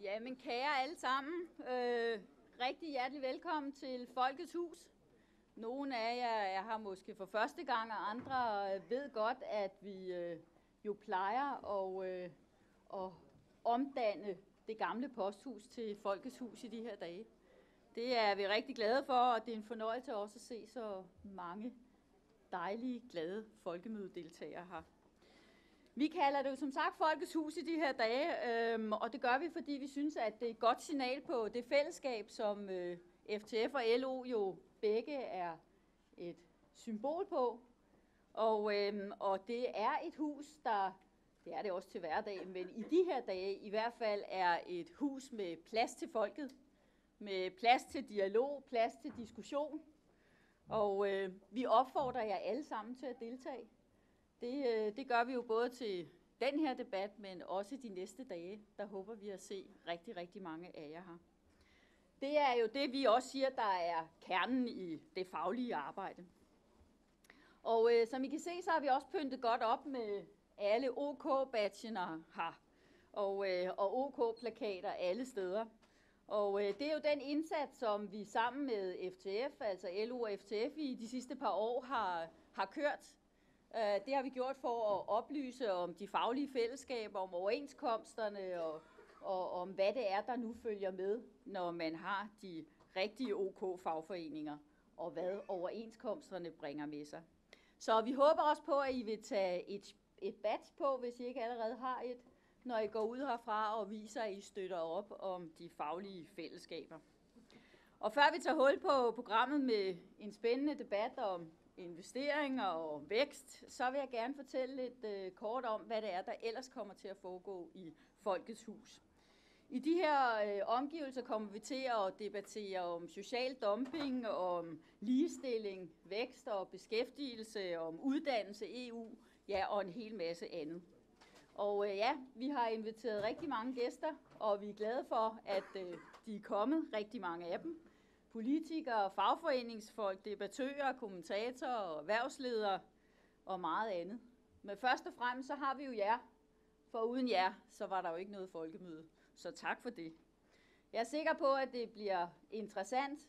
Ja, men kære alle sammen, rigtig hjertelig velkommen til Folkets Hus. Nogle af jer er her måske for første gang, og andre ved godt, at vi jo plejer at omdanne det gamle posthus til Folkets Hus i de her dage. Det er vi rigtig glade for, og det er en fornøjelse også at se så mange dejlige, glade folkemødedeltagere her. Vi kalder det jo som sagt Folkets Hus i de her dage, og det gør vi, fordi vi synes, at det er et godt signal på det fællesskab, som FTF og LO jo begge er et symbol på. Og det er et hus, det er det også til hverdag, men i de her dage i hvert fald er et hus med plads til folket, med plads til dialog, plads til diskussion. Og vi opfordrer jer alle sammen til at deltage. Det gør vi jo både til den her debat, men også de næste dage. Der håber vi at se rigtig, rigtig mange af jer her. Det er jo det, vi også siger, der er kernen i det faglige arbejde. Og som I kan se, så har vi også pyntet godt op med alle OK-badgene her. Og OK-plakater alle steder. Og det er jo den indsats, som vi sammen med FTF, altså LO og FTF, i de sidste par år har kørt. Det har vi gjort for at oplyse om de faglige fællesskaber, om overenskomsterne og om hvad det er, der nu følger med, når man har de rigtige OK-fagforeninger, og hvad overenskomsterne bringer med sig. Så vi håber også på, at I vil tage et badge på, hvis I ikke allerede har et, når I går ud herfra og viser, at I støtter op om de faglige fællesskaber. Og før vi tager hul på programmet med en spændende debat om investeringer og vækst, så vil jeg gerne fortælle lidt kort om, hvad det er, der ellers kommer til at foregå i Folkets Hus. I de her omgivelser kommer vi til at debattere om social dumping, om ligestilling, vækst og beskæftigelse, om uddannelse, EU, ja, og en hel masse andet. Og vi har inviteret rigtig mange gæster, og vi er glade for, at de er kommet, rigtig mange af dem. Politikere, fagforeningsfolk, debattører, kommentatorer, erhvervsledere og meget andet. Men først og fremmest så har vi jo jer, for uden jer, så var der jo ikke noget folkemøde. Så tak for det. Jeg er sikker på, at det bliver interessant,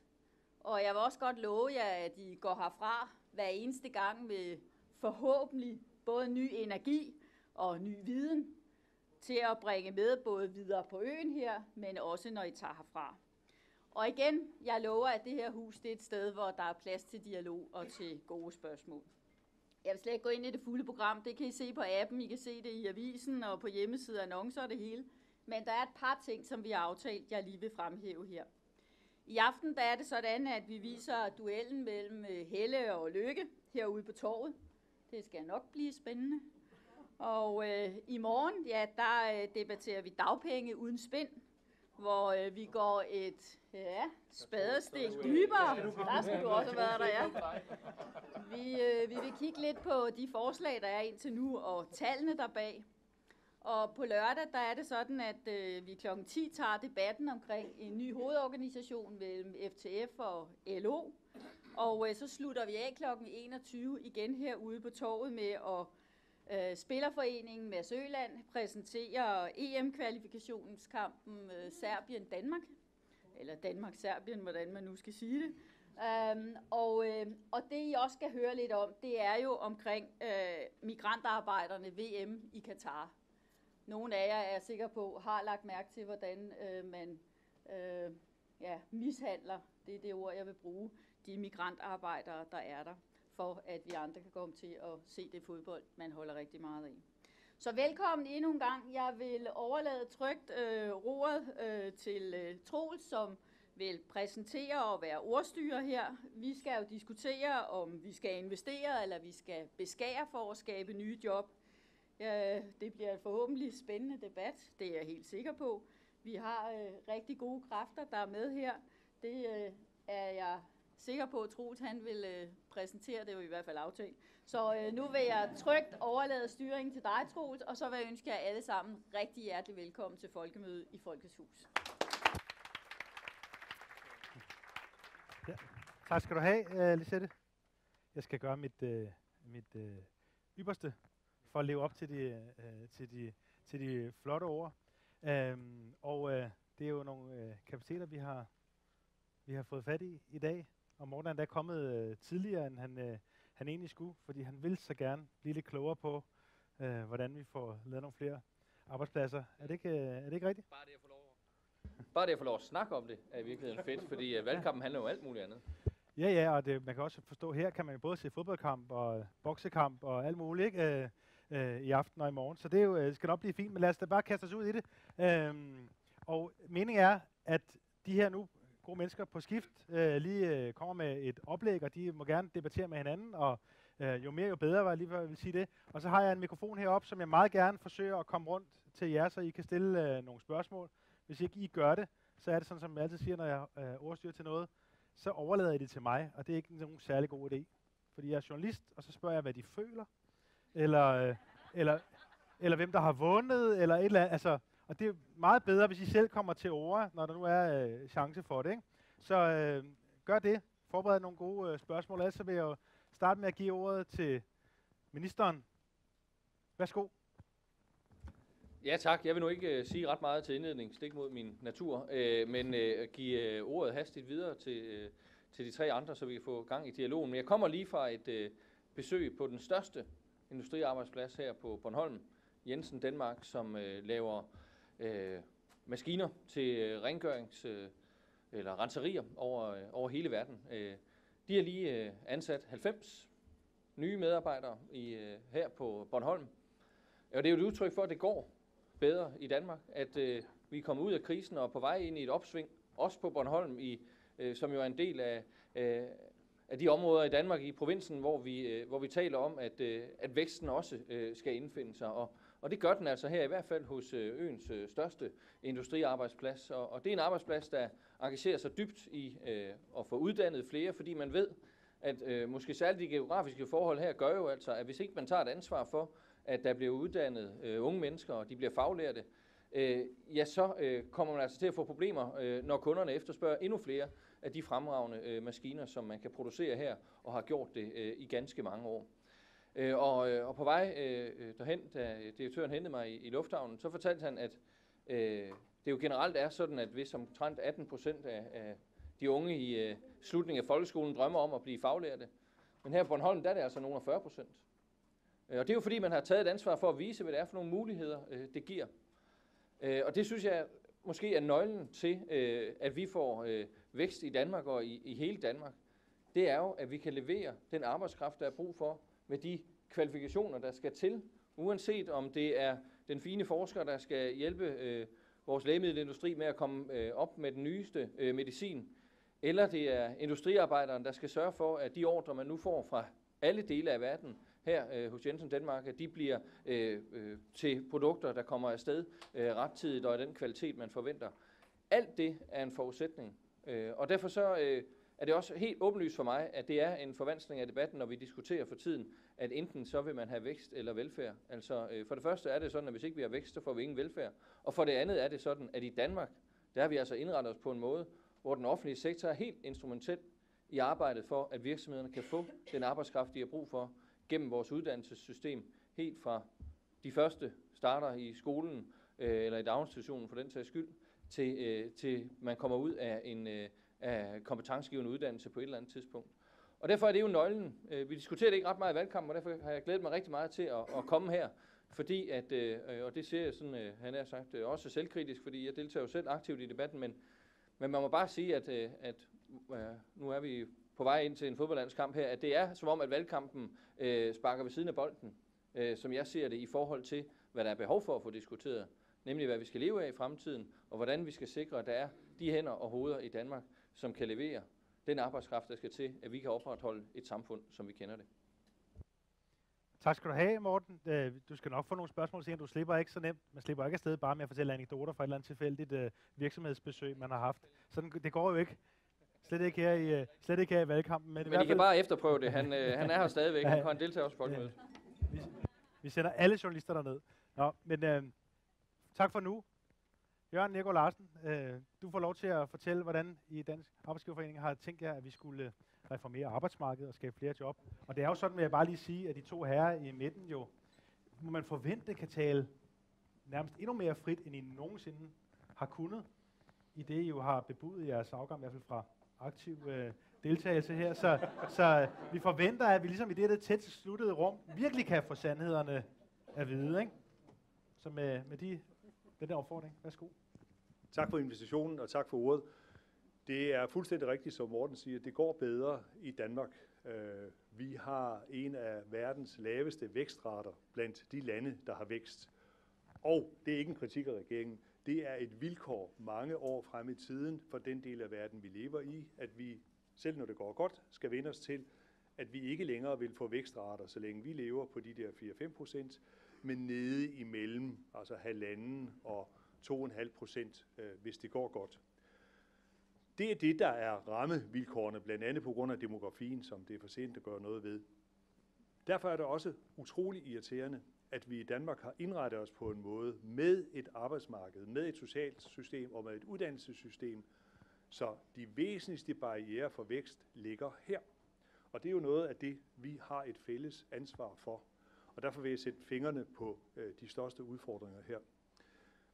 og jeg vil også godt love jer, at I går herfra hver eneste gang med forhåbentlig både ny energi og ny viden til at bringe med både videre på øen her, men også når I tager herfra. Og igen, jeg lover, at det her hus det er et sted, hvor der er plads til dialog og til gode spørgsmål. Jeg vil slet ikke gå ind i det fulde program. Det kan I se på appen, I kan se det i avisen og på hjemmeside, annoncer og det hele. Men der er et par ting, som vi har aftalt, jeg lige vil fremhæve her. I aften der er det sådan, at vi viser duellen mellem Helle og Lykke herude på torvet. Det skal nok blive spændende. Og i morgen, ja, der debatterer vi dagpenge uden spind, hvor vi går et spadestik dybere. Der skal du også have været der, ja. Vi vil kigge lidt på de forslag, der er indtil nu, og tallene der bag. Og på lørdag, der er det sådan, at vi kl. 10 tager debatten omkring en ny hovedorganisation mellem FTF og LO. Og så slutter vi af kl. 21 igen herude på torvet med at Spillerforeningen Mads Øland præsenterer EM-kvalifikationskampen Serbien-Danmark. Eller Danmark-Serbien, hvordan man nu skal sige det. Og det I også skal høre lidt om, det er jo omkring migrantarbejderne VM i Katar. Nogle af jer er sikker på, har lagt mærke til, hvordan man mishandler, det er det ord, jeg vil bruge, de migrantarbejdere, der er der, for at vi andre kan komme til at se det fodbold, man holder rigtig meget af. Så velkommen endnu en gang. Jeg vil overlade trygt roret til Troels, som vil præsentere og være ordstyrer her. Vi skal jo diskutere, om vi skal investere, eller vi skal beskære for at skabe nye job. Det bliver en forhåbentlig spændende debat, det er jeg helt sikker på. Vi har rigtig gode kræfter, der er med her. Det er jeg sikker på, at Troels han vil præsentere, det er jo i hvert fald aftalt. Så nu vil jeg trygt overlade styringen til dig, Troels, og så vil jeg ønske jer alle sammen rigtig hjertelig velkommen til Folkemødet i Folkets Hus. Ja. Tak skal du have, Lisette. Jeg skal gøre mit ypperste for at leve op til de flotte ord. kapaciteter, vi har fået fat i dag. Og Morten er endda kommet tidligere, end han egentlig skulle, fordi han vil så gerne blive lidt klogere på, hvordan vi får lavet nogle flere arbejdspladser. Er det ikke rigtigt? Bare det at få lov at snakke om det, er i virkeligheden fedt, fordi valgkampen handler jo om alt muligt andet. Ja, og man kan også forstå, her kan man jo både se fodboldkamp og boksekamp og alt muligt, ikke? I aften og i morgen. Så det skal nok blive fint, men lad os da bare kaste os ud i det. Og meningen er, at de her nu gode mennesker på skift lige kommer med et oplæg, og de må gerne debattere med hinanden, og jo mere jo bedre, var jeg lige vil sige det. Og så har jeg en mikrofon heroppe, som jeg meget gerne forsøger at komme rundt til jer, så I kan stille nogle spørgsmål. Hvis ikke I gør det, så er det sådan, som jeg altid siger, når jeg overstyrer til noget, så overlader I det til mig, og det er ikke nogen særlig god idé. Fordi jeg er journalist, og så spørger jeg, hvad de føler, eller hvem der har vundet, eller et eller andet. Altså, og det er meget bedre, hvis I selv kommer til ord, når der nu er chance for det. Ikke? Så gør det. Forbered nogle gode spørgsmål. Altså vil jeg starte med at give ordet til ministeren. Værsgo. Ja tak. Jeg vil nu ikke sige ret meget til indledning, stik mod min natur, men give ordet hastigt videre til de tre andre, så vi kan få gang i dialogen. Men jeg kommer lige fra et besøg på den største industriarbejdsplads her på Bornholm, Jensen Denmark, som laver maskiner til eller renserier over hele verden. De har lige ansat 90 nye medarbejdere her på Bornholm. Og det er jo et udtryk for, at det går bedre i Danmark, at vi er kommet ud af krisen og er på vej ind i et opsving, også på Bornholm, som jo er en del af de områder i Danmark i provinsen, hvor vi taler om, at væksten også skal indfinde sig. Og det gør den altså her, i hvert fald hos øens største industriarbejdsplads. Og det er en arbejdsplads, der engagerer sig dybt i at få uddannet flere, fordi man ved, at måske særligt de geografiske forhold her gør jo altså, at hvis ikke man tager et ansvar for, at der bliver uddannet unge mennesker, og de bliver faglærte, så kommer man altså til at få problemer, når kunderne efterspørger endnu flere af de fremragende maskiner, som man kan producere her, og har gjort det i ganske mange år. Og på vej derhen, da direktøren hentede mig i lufthavnen, så fortalte han, at det jo generelt er sådan, at hvis omtrent 18% af de unge i slutningen af folkeskolen drømmer om at blive faglærte, men her på Bornholm, der er det altså nogle af 40%. Og det er jo fordi, man har taget et ansvar for at vise, hvad det er for nogle muligheder, det giver. Og det synes jeg måske er nøglen til, at vi får vækst i Danmark og i hele Danmark. Det er jo, at vi kan levere den arbejdskraft, der er brug for, med de kvalifikationer, der skal til, uanset om det er den fine forsker, der skal hjælpe vores lægemiddelindustri med at komme op med den nyeste medicin, eller det er industriarbejderen, der skal sørge for, at de ordrer, man nu får fra alle dele af verden, her hos Jensen Denmark, at de bliver til produkter, der kommer afsted rettidigt og af den kvalitet, man forventer. Alt det er en forudsætning. Og derfor så er det også helt åbenlyst for mig, at det er en forvanskning af debatten, når vi diskuterer for tiden, at enten så vil man have vækst eller velfærd. Altså for det første er det sådan, at hvis ikke vi har vækst, så får vi ingen velfærd. Og for det andet er det sådan, at i Danmark, der har vi altså indrettet os på en måde, hvor den offentlige sektor er helt instrumentel i arbejdet for, at virksomhederne kan få den arbejdskraft, de har brug for, gennem vores uddannelsessystem, helt fra de første starter i skolen, eller i daginstitutionen for den sags skyld, til man kommer ud af en kompetencegivende uddannelse på et eller andet tidspunkt. Og derfor er det jo nøglen. Vi diskuterer det ikke ret meget i valgkampen, og derfor har jeg glædet mig rigtig meget til at komme her, fordi at, og det ser jeg sådan, han har sagt, også selvkritisk, fordi jeg deltager jo selv aktivt i debatten, men man må bare sige, at nu er vi på vej ind til en fodboldlandskamp her, at det er som om, at valgkampen sparker ved siden af bolden, som jeg ser det, i forhold til, hvad der er behov for at få diskuteret, nemlig hvad vi skal leve af i fremtiden, og hvordan vi skal sikre, at der er de hænder og hoveder i Danmark, som kan levere den arbejdskraft, der skal til, at vi kan opretholde et samfund, som vi kender det. Tak skal du have, Morten. Du skal nok få nogle spørgsmål senere. Du slipper ikke så nemt. Man slipper ikke afsted bare med at fortælle anekdoter fra et eller andet tilfældigt virksomhedsbesøg, man har haft. Sådan, det går jo ikke. Slet ikke her i valgkampen. Men I kan bare efterprøve det. Han er her stadigvæk. Han deltager også på folkemødet. Vi sender alle journalister derned. Nå, men tak for nu. Jørgen Neergaard Larsen, du får lov til at fortælle, hvordan I Dansk Arbejdsgiverforening har tænkt jer, at vi skulle reformere arbejdsmarkedet og skabe flere job. Og det er jo sådan, vil jeg bare lige sige, at de to herrer i midten jo, må man forvente, kan tale nærmest endnu mere frit, end I nogensinde har kunnet i det, I jo har bebudet jeres afgang, i hvert fald fra aktiv deltagelse her. Så vi forventer, at vi ligesom i det tæt sluttede rum virkelig kan få sandhederne at vide, ikke? Så med den der opfordring, værsgo. Tak for invitationen, og tak for ordet. Det er fuldstændig rigtigt, som Morten siger. Det går bedre i Danmark. Vi har en af verdens laveste vækstrater blandt de lande, der har vækst. Og det er ikke en kritik af regeringen. Det er et vilkår mange år frem i tiden for den del af verden, vi lever i, at vi, selv når det går godt, skal vende os til, at vi ikke længere vil få vækstrater, så længe vi lever på de der 4-5%, men nede imellem, altså 1,5 og 2,5%, hvis det går godt. Det er det, der er rammevilkårene, blandt andet på grund af demografien, som det er for sent at gøre noget ved. Derfor er det også utrolig irriterende, at vi i Danmark har indrettet os på en måde med et arbejdsmarked, med et socialt system og med et uddannelsessystem, så de væsentligste barrierer for vækst ligger her. Og det er jo noget af det, vi har et fælles ansvar for. Og derfor vil jeg sætte fingrene på de største udfordringer her.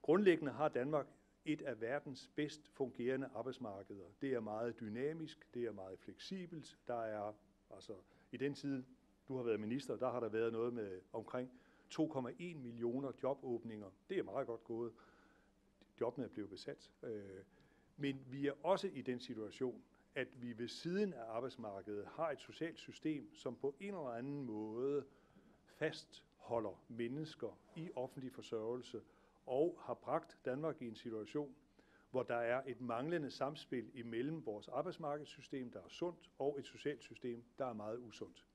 Grundlæggende har Danmark et af verdens bedst fungerende arbejdsmarkeder. Det er meget dynamisk, det er meget fleksibelt. Der er, altså i den tid, du har været minister, der har der været noget med omkring 2,1 millioner jobåbninger. Det er meget godt gået. Jobbene er blevet besat. Men vi er også i den situation, at vi ved siden af arbejdsmarkedet har et socialt system, som på en eller anden måde fastholder mennesker i offentlig forsørgelse og har bragt Danmark i en situation, hvor der er et manglende samspil imellem vores arbejdsmarkedssystem, der er sundt, og et socialt system, der er meget usundt.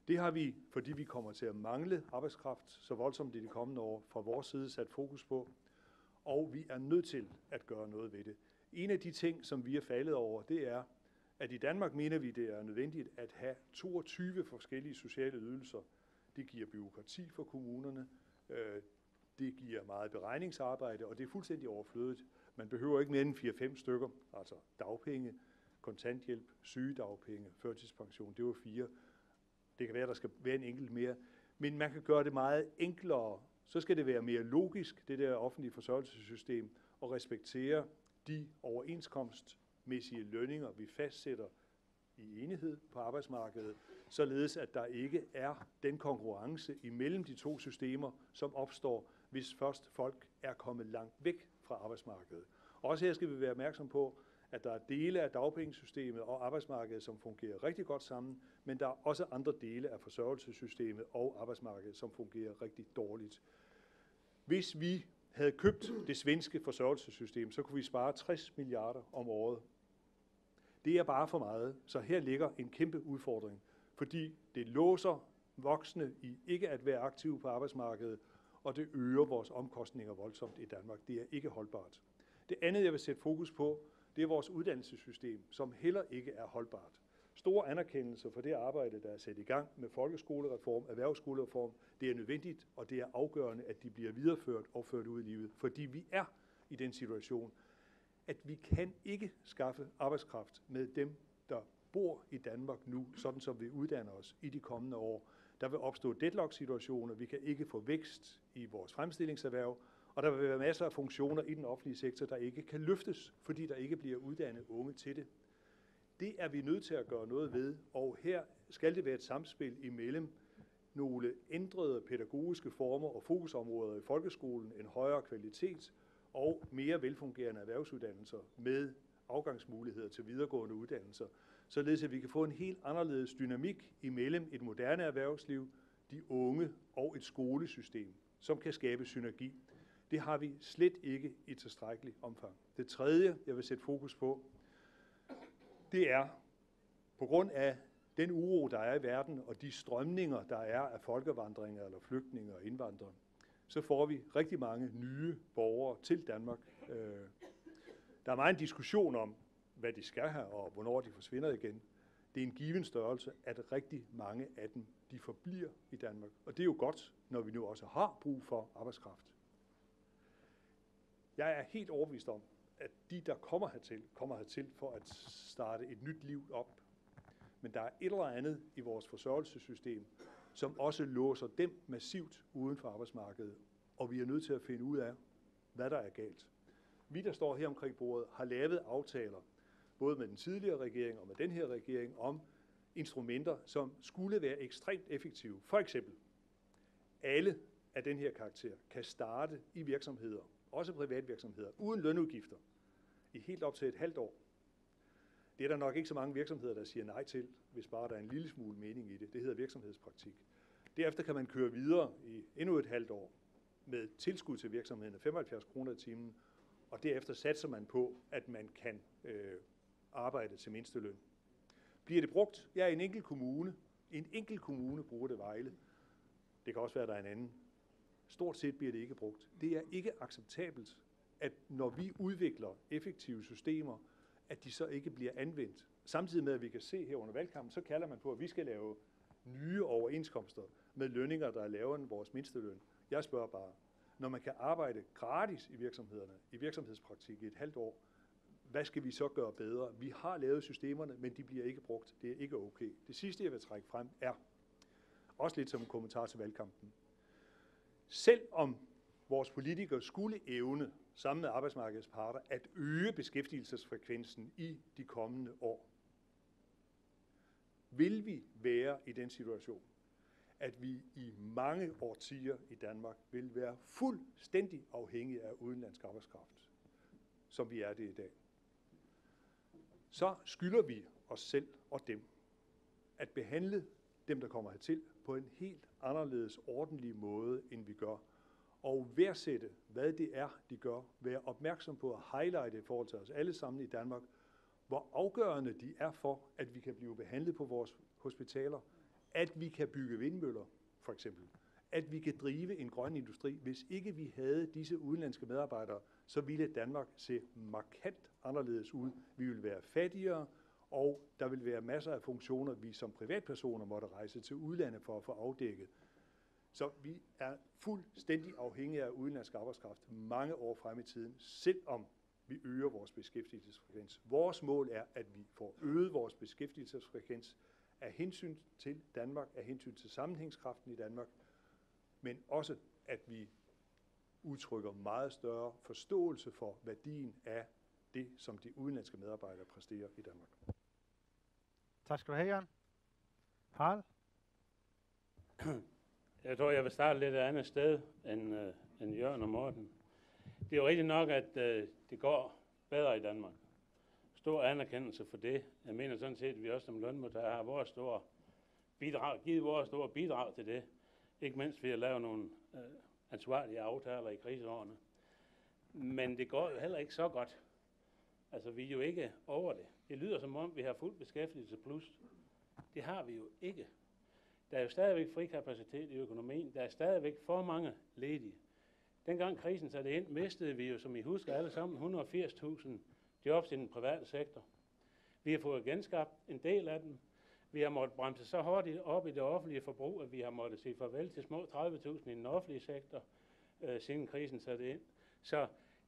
Det har vi, fordi vi kommer til at mangle arbejdskraft så voldsomt i de kommende år, fra vores side sat fokus på, og vi er nødt til at gøre noget ved det. En af de ting, som vi er faldet over, det er, at i Danmark mener vi, det er nødvendigt at have 22 forskellige sociale ydelser. Det giver bureaukrati for kommunerne, det giver meget beregningsarbejde, og det er fuldstændig overflødigt. Man behøver ikke mere end 4-5 stykker, altså dagpenge, kontanthjælp, sygedagpenge, førtidspension, det var 4. Det kan være, der skal være en enkelt mere. Men man kan gøre det meget enklere. Så skal det være mere logisk, det der offentlige forsørgelsessystem, og respektere de overenskomstmæssige lønninger, vi fastsætter i enighed på arbejdsmarkedet, således at der ikke er den konkurrence imellem de to systemer, som opstår, hvis først folk er kommet langt væk fra arbejdsmarkedet. Også her skal vi være opmærksom på, at der er dele af dagpengesystemet og arbejdsmarkedet, som fungerer rigtig godt sammen, men der er også andre dele af forsørgelsessystemet og arbejdsmarkedet, som fungerer rigtig dårligt. Hvis vi havde købt det svenske forsørgelsessystem, så kunne vi spare 60 milliarder om året. Det er bare for meget, så her ligger en kæmpe udfordring, fordi det låser voksne i ikke at være aktive på arbejdsmarkedet, og det øger vores omkostninger voldsomt i Danmark. Det er ikke holdbart. Det andet, jeg vil sætte fokus på, det er vores uddannelsessystem, som heller ikke er holdbart. Stor anerkendelse for det arbejde, der er sat i gang med folkeskolereform, erhvervsskolereform. Det er nødvendigt, og det er afgørende, at de bliver videreført og ført ud i livet, fordi vi er i den situation, at vi kan ikke skaffe arbejdskraft med dem, der bor i Danmark nu, sådan som vi uddanner os i de kommende år. Der vil opstå deadlock-situationer, vi kan ikke få vækst i vores fremstillingserhverv, og der vil være masser af funktioner i den offentlige sektor, der ikke kan løftes, fordi der ikke bliver uddannet unge til det. Det er vi nødt til at gøre noget ved, og her skal det være et samspil imellem nogle ændrede pædagogiske former og fokusområder i folkeskolen, en højere kvalitet og mere velfungerende erhvervsuddannelser med afgangsmuligheder til videregående uddannelser, således at vi kan få en helt anderledes dynamik imellem et moderne erhvervsliv, de unge og et skolesystem, som kan skabe synergi. Det har vi slet ikke i tilstrækkelig omfang. Det tredje, jeg vil sætte fokus på, det er på grund af den uro, der er i verden, og de strømninger, der er af folkevandringer eller flygtninge og indvandrere, så får vi rigtig mange nye borgere til Danmark. Der er meget en diskussion om, hvad de skal have, og hvornår de forsvinder igen. Det er en given størrelse, at rigtig mange af dem, de forbliver i Danmark. Og det er jo godt, når vi nu også har brug for arbejdskraft. Jeg er helt overbevist om, at de, der kommer hertil for at starte et nyt liv op. Men der er et eller andet i vores forsørgelsessystem, som også låser dem massivt uden for arbejdsmarkedet. Og vi er nødt til at finde ud af, hvad der er galt. Vi, der står her omkring bordet, har lavet aftaler, både med den tidligere regering og med den her regering, om instrumenter, som skulle være ekstremt effektive. For eksempel, alle af den her karakter kan starte i virksomheder, også privatvirksomheder, uden lønudgifter, i helt op til et halvt år. Det er der nok ikke så mange virksomheder, der siger nej til, hvis bare der er en lille smule mening i det. Det hedder virksomhedspraktik. Derefter kan man køre videre i endnu et halvt år med tilskud til virksomheden 75 kroner i timen, og derefter satser man på, at man kan arbejde til mindsteløn. Bliver det brugt? Ja, en enkelt kommune bruger det, Vejle. Det kan også være, at der er en anden. Stort set bliver det ikke brugt. Det er ikke acceptabelt, at når vi udvikler effektive systemer, at de så ikke bliver anvendt. Samtidig med, at vi kan se her under valgkampen, så kalder man på, at vi skal lave nye overenskomster med lønninger, der er lavere end vores mindsteløn. Jeg spørger bare, når man kan arbejde gratis i virksomhederne, i virksomhedspraktik i et halvt år, hvad skal vi så gøre bedre? Vi har lavet systemerne, men de bliver ikke brugt. Det er ikke okay. Det sidste, jeg vil trække frem, er også lidt som en kommentar til valgkampen. Selvom vores politikere skulle evne, sammen med arbejdsmarkedets parter, at øge beskæftigelsesfrekvensen i de kommende år, vil vi være i den situation, at vi i mange årtier i Danmark vil være fuldstændig afhængige af udenlandsk arbejdskraft, som vi er det i dag. Så skylder vi os selv og dem at behandle dem, der kommer hertil, på en helt anderledes ordentlig måde, end vi gør. Og værdsætte, hvad det er, de gør. Være opmærksom på at highlighte i forhold til os alle sammen i Danmark, hvor afgørende de er for, at vi kan blive behandlet på vores hospitaler, at vi kan bygge vindmøller, for eksempel, at vi kan drive en grøn industri. Hvis ikke vi havde disse udenlandske medarbejdere, så ville Danmark se markant anderledes ud. Vi ville være fattigere, og der vil være masser af funktioner, vi som privatpersoner måtte rejse til udlandet for at få afdækket. Så vi er fuldstændig afhængige af udenlandsk arbejdskraft mange år frem i tiden, selvom vi øger vores beskæftigelsesfrekvens. Vores mål er, at vi får øget vores beskæftigelsesfrekvens af hensyn til Danmark, af hensyn til sammenhængskraften i Danmark, men også, at vi udtrykker meget større forståelse for værdien af det, som de udenlandske medarbejdere præsterer i Danmark. Tak skal du have, Jørgen. Harald? Jeg tror, jeg vil starte lidt et andet sted end Jørgen og Morten. Det er jo rigtigt nok, at det går bedre i Danmark. Stor anerkendelse for det. Jeg mener sådan set, at vi også som lønmodtagere har givet vores store bidrag til det. Ikke mindst ved at lave nogle ansvarlige aftaler i kriseårene. Men det går jo heller ikke så godt. Altså, vi er jo ikke over det. Det lyder som om, vi har fuld beskæftigelse plus. Det har vi jo ikke. Der er jo stadigvæk fri kapacitet i økonomien. Der er stadigvæk for mange ledige. Dengang krisen satte ind, mistede vi jo, som I husker alle sammen, 180.000 jobs i den private sektor. Vi har fået genskabt en del af dem. Vi har måttet bremse så hurtigt op i det offentlige forbrug, at vi har måttet sige farvel til små 30.000 i den offentlige sektor, siden krisen satte ind. Så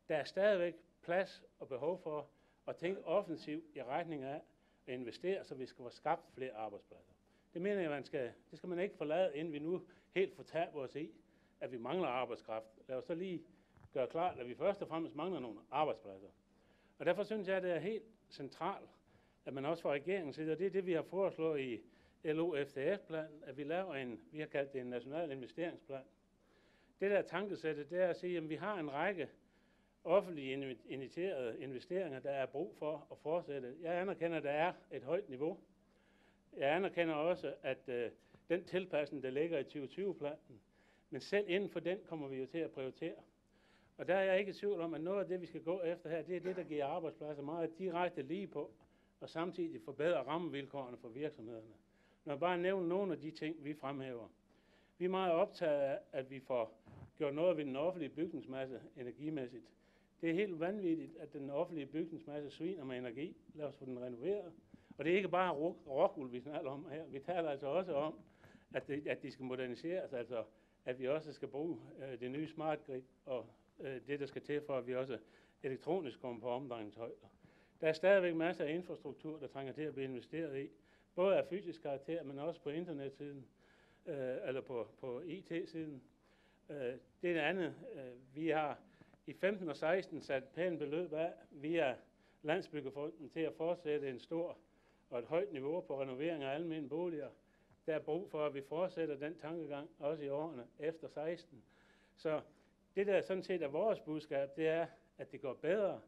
der er stadigvæk plads og behov for at tænke offensivt i retning af at investere, så vi skal få skabt flere arbejdspladser. Det mener jeg, det skal man ikke forlade, inden vi nu helt fortaber os i, at vi mangler arbejdskraft. Lad os så lige gøre klart, at vi først og fremmest mangler nogle arbejdspladser. Og derfor synes jeg, at det er helt centralt, at man også fra regeringens side, og det er det, vi har foreslået i LO-FTF-planen, at vi laver vi har kaldt det en national investeringsplan. Det der tankesættet, det er at sige, at vi har en række offentlige initierede investeringer, der er brug for at fortsætte. Jeg anerkender, at der er et højt niveau. Jeg anerkender også, at den tilpasning, der ligger i 2020-planen, men selv inden for den kommer vi jo til at prioritere. Og der er jeg ikke i tvivl om, at noget af det, vi skal gå efter her, det er det, der giver arbejdspladser meget direkte lige på, og samtidig forbedre rammevilkårene for virksomhederne. Når jeg bare nævner nogle af de ting, vi fremhæver. Vi er meget optaget af, at vi får gjort noget ved den offentlige bygningsmasse energimæssigt. Det er helt vanvittigt, at den offentlige bygningsmasse sviner med energi. Lad os få den renoveret. Og det er ikke bare rockwool, vi snakker om her. Vi taler altså også om, at de skal moderniseres, altså at vi også skal bruge det nye smart grid og det, der skal til for, at vi også elektronisk kommer på omdrejningshøjder. Der er stadigvæk masser af infrastruktur, der trænger til at blive investeret i, både af fysisk karakter, men også på internetsiden, eller på IT-siden. Det er det andet. Vi har i 15 og 16 sat pænt beløb af via Landsbyggefonden til at fortsætte en stor og et højt niveau på renovering af almene boliger. Der er brug for, at vi fortsætter den tankegang også i årene efter 16. Så det der sådan set er vores budskab, det er, at det går bedre,